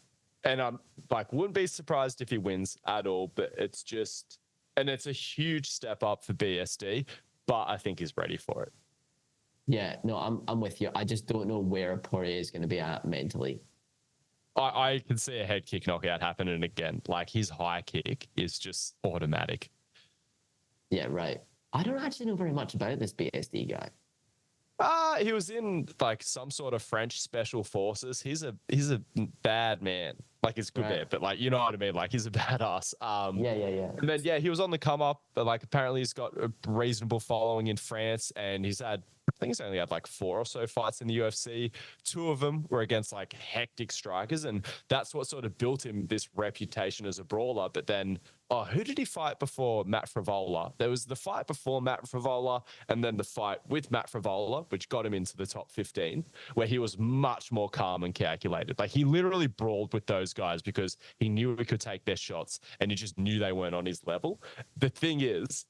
and I'm like, wouldn't be surprised if he wins at all. But it's just, and it's a huge step up for BSD, but I think he's ready for it. Yeah, no, I'm with you. I just don't know where Poirier is going to be at mentally. I can see a head kick knockout happening again. Like, his high kick is just automatic. Yeah, right. I don't actually know very much about this BSD guy. He was in like some sort of French special forces. He's a bad man. Like, he's good man, but like, you know what I mean? Like, he's a badass. Yeah. And then he was on the come up, but like, apparently he's got a reasonable following in France, and I think he's only had like 4 or so fights in the UFC. 2 of them were against like hectic strikers, and that's what sort of built him this reputation as a brawler. But then, who did he fight before Matt Frivola? There was the fight before Matt Frivola, and then the fight with Matt Frivola, which got him into the top 15, where he was much more calm and calculated. Like, he literally brawled with those guys because he knew he could take their shots, and he just knew they weren't on his level. The thing is,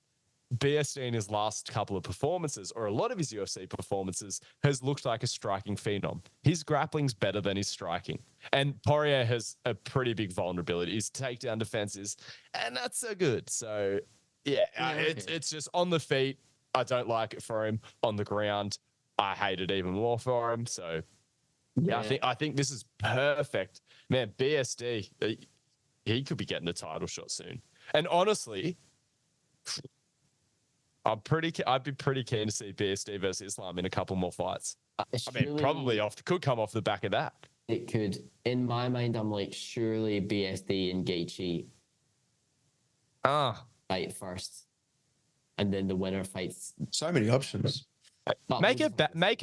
BSD in his last couple of performances, or a lot of his UFC performances, has looked like a striking phenom. His grappling's better than his striking. And Poirier has a pretty big vulnerability. His takedown defenses, and not so good. So, it's just on the feet. I don't like it for him. On the ground, I hate it even more for him. So, I think this is perfect. Man, BSD, he could be getting a title shot soon. And honestly, I'd be pretty keen to see BSD versus Islam in a couple more fights. Probably could come off the back of that. It could. In my mind, I'm like, surely BSD and Gaethje fight first, and then the winner fights. So many options. Make a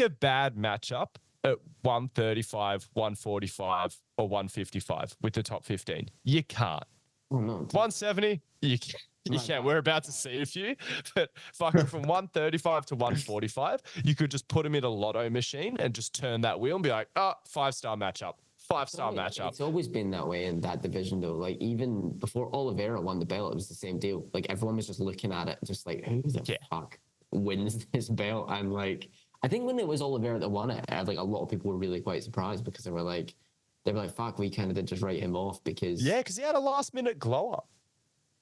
bad matchup at 135, 145, or 155 with the top 15. You can't. Oh, no. 170, you can't. We're about to see a few, but fucking from 135 to 145, you could just put him in a lotto machine and just turn that wheel and be like, 5-star matchup. 5-star matchup. It's always been that way in that division, though. Like, even before Oliveira won the belt, it was the same deal. Like, everyone was just looking at it, just like, who the fuck wins this belt? And like, I think when it was Oliveira that won it, like, a lot of people were really quite surprised, because they were like, fuck, we kind of did just write him off because he had a last minute glow up.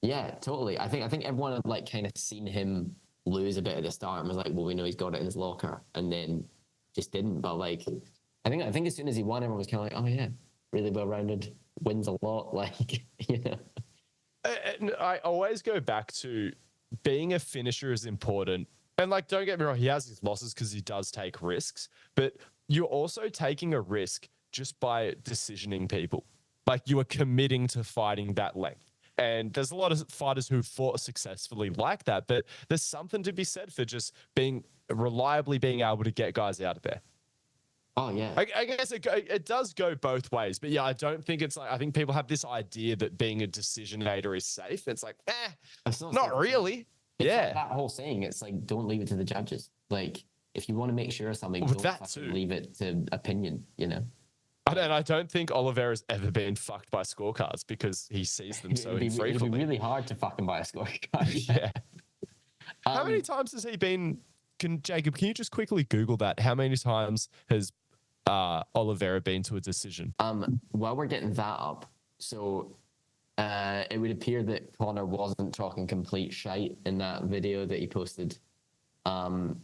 Yeah, totally. I think everyone had like kind of seen him lose a bit at the start and was like, well, we know he's got it in his locker, and then just didn't. But like, I think as soon as he won, everyone was kind of like, oh yeah, really well rounded, wins a lot. Like, you know. And I always go back to being a finisher is important. And like, don't get me wrong, he has his losses because he does take risks, but you're also taking a risk just by decisioning people. Like, you are committing to fighting that length. And there's a lot of fighters who fought successfully like that, but there's something to be said for just reliably being able to get guys out of there. Oh, yeah. I guess it does go both ways. But yeah, I don't think it's like, I think people have this idea that being a decisionator is safe. It's like, not really. It's like that whole saying, it's like, don't leave it to the judges. Like, if you want to make sure of something, don't fucking leave it to opinion, you know? And I don't think Oliveira's ever been fucked by scorecards because he sees them so infrequently. It'd be really hard to fucking buy a scorecard. Yeah. How many times has he been? Jacob, can you just quickly Google that? How many times has Oliveira been to a decision? While we're getting that up, so It would appear that Connor wasn't talking complete shite in that video that he posted. And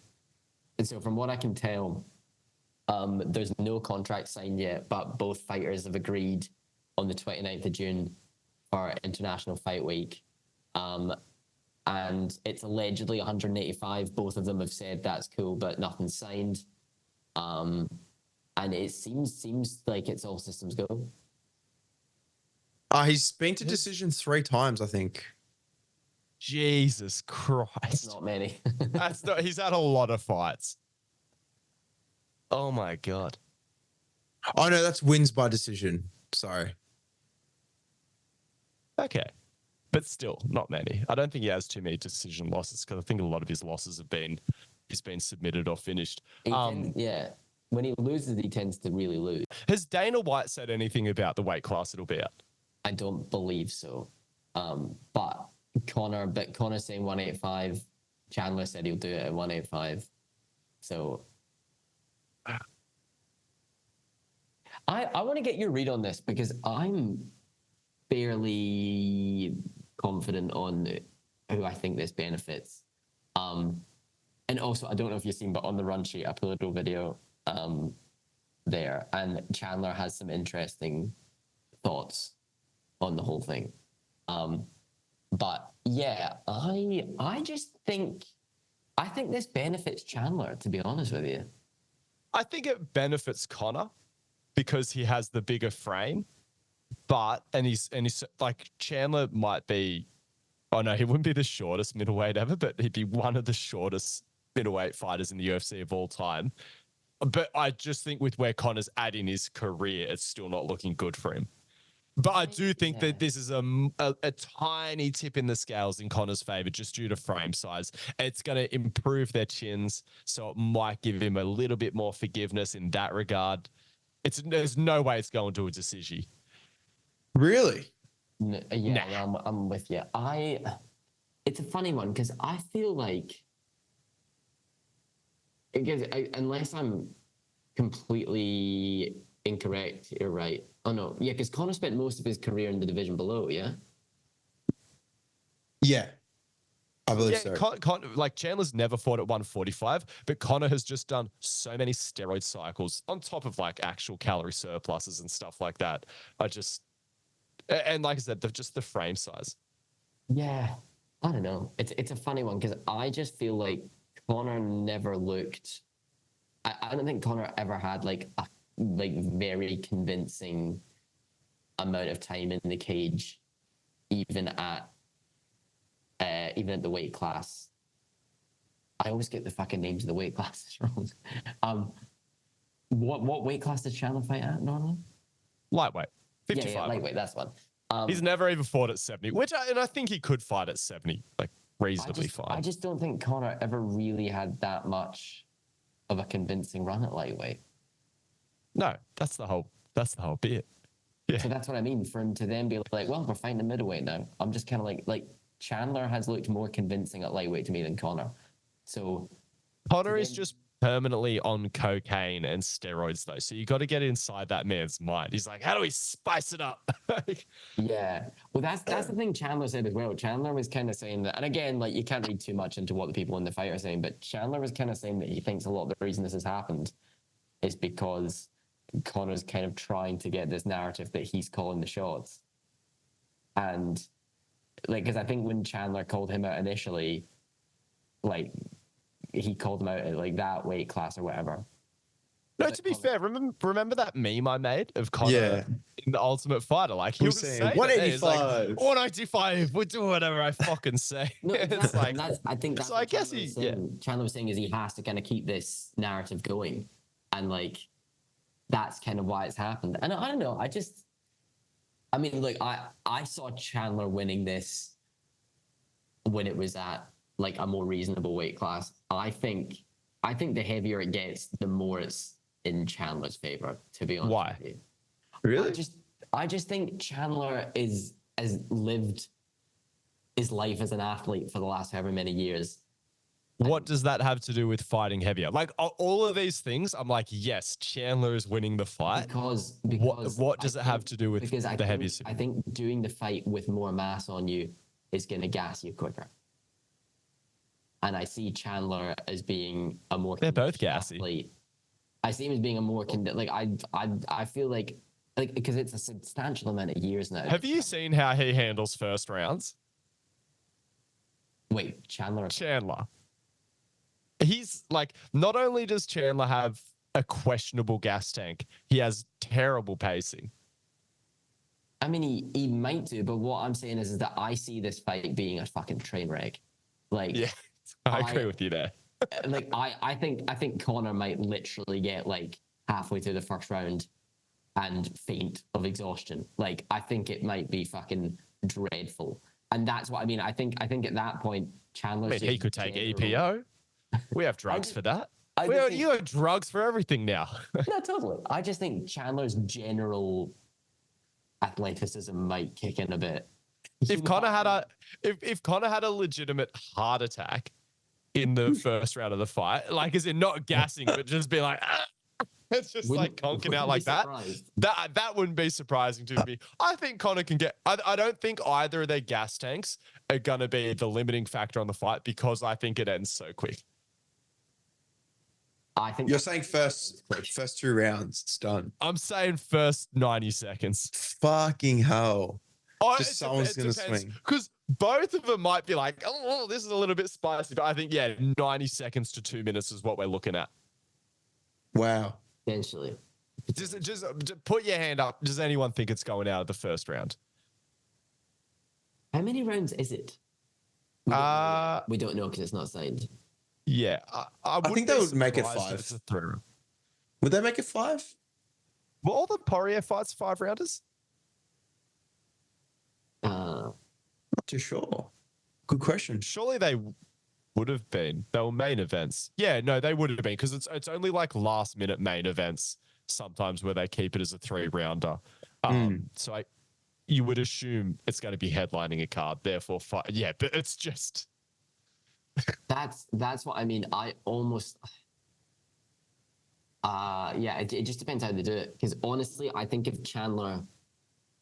so from what I can tell, there's no contract signed yet, but both fighters have agreed on the 29th of June for International Fight Week. And it's allegedly 185. Both of them have said that's cool, but nothing's signed. And it seems like it's all systems go. He's been to decision 3 times, I think. Jesus Christ. Not many. He's had a lot of fights. Oh my God. Oh no, that's wins by decision. Sorry. Okay. But still, not many. I don't think he has too many decision losses because I think a lot of his losses have been he's been submitted or finished. Yeah. When he loses, he tends to really lose. Has Dana White said anything about the weight class it'll be at? I don't believe so. But Connor's saying 185. Chandler said he'll do it at 185. So I want to get your read on this because I'm fairly confident on who I think this benefits. And also, I don't know if you've seen, but on the run sheet, I put a little video there, and Chandler has some interesting thoughts on the whole thing. But yeah, I just think this benefits Chandler, to be honest with you. I think it benefits Connor because he has the bigger frame, and he's like Chandler might be, oh no, he wouldn't be the shortest middleweight ever, but he'd be one of the shortest middleweight fighters in the UFC of all time. But I just think with where Connor's at in his career, it's still not looking good for him. But I do think that this is a tiny tip in the scales in Connor's favor just due to frame size. It's going to improve their chins, so it might give him a little bit more forgiveness in that regard. There's no way it's going to a decision. Really? Yeah, nah. I'm with you. It's a funny one because I feel like unless I'm completely incorrect, you're right. Oh no, yeah, because Connor spent most of his career in the division below, yeah? Yeah, I believe so. Like Chandler's never fought at 145, but Connor has just done so many steroid cycles on top of like actual calorie surpluses and stuff like that. And like I said, just the frame size. Yeah, I don't know. It's a funny one because I just feel like Connor never looked. I don't think Connor ever had like a very convincing amount of time in the cage, even at the weight class. I always get the fucking names of the weight classes wrong. What weight class does Chandler fight at normally? Lightweight, 55. Yeah, lightweight. That's one. He's never even fought at 70, and I think he could fight at 70, like reasonably fine. I just don't think Connor ever really had that much of a convincing run at lightweight. No, that's the whole bit. Yeah. So that's what I mean. For him to then be like, well, we're fighting a middleweight now. I'm just kind of like Chandler has looked more convincing at lightweight to me than Connor. So Connor is just permanently on cocaine and steroids though. So you got to get inside that man's mind. He's like, how do we spice it up? Yeah. Well, that's the thing Chandler said as well. Chandler was kind of saying that, and again, like you can't read too much into what the people in the fight are saying, but Chandler was kind of saying that he thinks a lot of the reason this has happened is because Connor's kind of trying to get this narrative that he's calling the shots. And like, because I think when Chandler called him out initially, like he called him out at like that weight class or whatever. No, to be fair, remember that meme I made of Connor in the Ultimate Fighter? Like he was saying 185, like, 185. We'll do whatever I fucking say. No, it's like, I think that's so I guess Chandler was saying is he has to kind of keep this narrative going, and like that's kind of why it's happened. And I don't know. I mean, like I saw Chandler winning this when it was at like a more reasonable weight class. I think the heavier it gets, the more it's in Chandler's favor, to be honest. Why? With you. Really? I just think Chandler has lived his life as an athlete for the last however many years. What does that have to do with fighting heavier? Like all of these things, I'm like, yes, Chandler is winning the fight. Because what does it have to do with the heaviest? I think doing the fight with more mass on you is going to gas you quicker. And I see Chandler as being a more. They're both gassy. Athlete. I see him as being a more I feel like because it's a substantial amount of years now. Have you seen how he handles first rounds? Wait, Chandler. He's like, not only does Chandler have a questionable gas tank, he has terrible pacing. I mean, he might do, but what I'm saying is that I see this fight being a fucking train wreck. Like, yeah, I agree with you there. Like, I think Conor might literally get like halfway through the first round and faint of exhaustion. Like, I think it might be fucking dreadful. And that's what I mean. I think at that point, Chandler. He could take EPO. We have drugs for that. You have drugs for everything now. No, totally. I just think Chandler's general athleticism might kick in a bit. If Conor had a legitimate heart attack in the first round of the fight, like as in not gassing, but just be like, it's just like conking out like that. That wouldn't be surprising to me. I think Conor can get. I don't think either of their gas tanks are gonna be the limiting factor on the fight because I think it ends so quick. I think you're saying first 2 rounds, it's done. I'm saying first 90 seconds. Fucking hell. Just someone's going to swing. Because both of them might be like, oh, this is a little bit spicy. But I think, 90 seconds to 2 minutes is what we're looking at. Wow. Potentially. Just put your hand up. Does anyone think it's going out of the first round? How many rounds is it? We don't know because it's not signed. Yeah, I think they would make it 5. Would they make it 5? Were all the Poirier fights 5 rounders? Not too sure. Good question. Surely they would have been. They were main events. Yeah, no, they would have been because it's only like last minute main events sometimes where they keep it as a 3-rounder. So you would assume it's going to be headlining a card. Therefore, yeah, but it's just. That's what I mean. I almost it just depends how they do it, because honestly I think if Chandler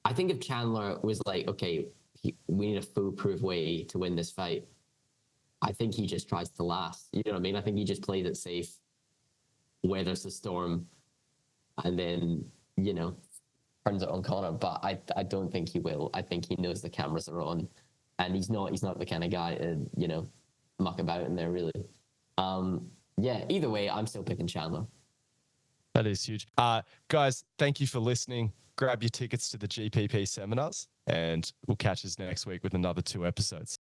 was like, okay, we need a foolproof way to win this fight, I think he just tries to last, you know what I mean? I think he just plays it safe, weathers the storm, and then turns it on Conor. But I don't think he will. I think he knows the cameras are on, and he's not the kind of guy to muck about in there, really. Either way, I'm still picking Chandler. That is huge. Guys, thank you for listening. Grab your tickets to the GPP seminars, and we'll catch us next week with another 2 episodes.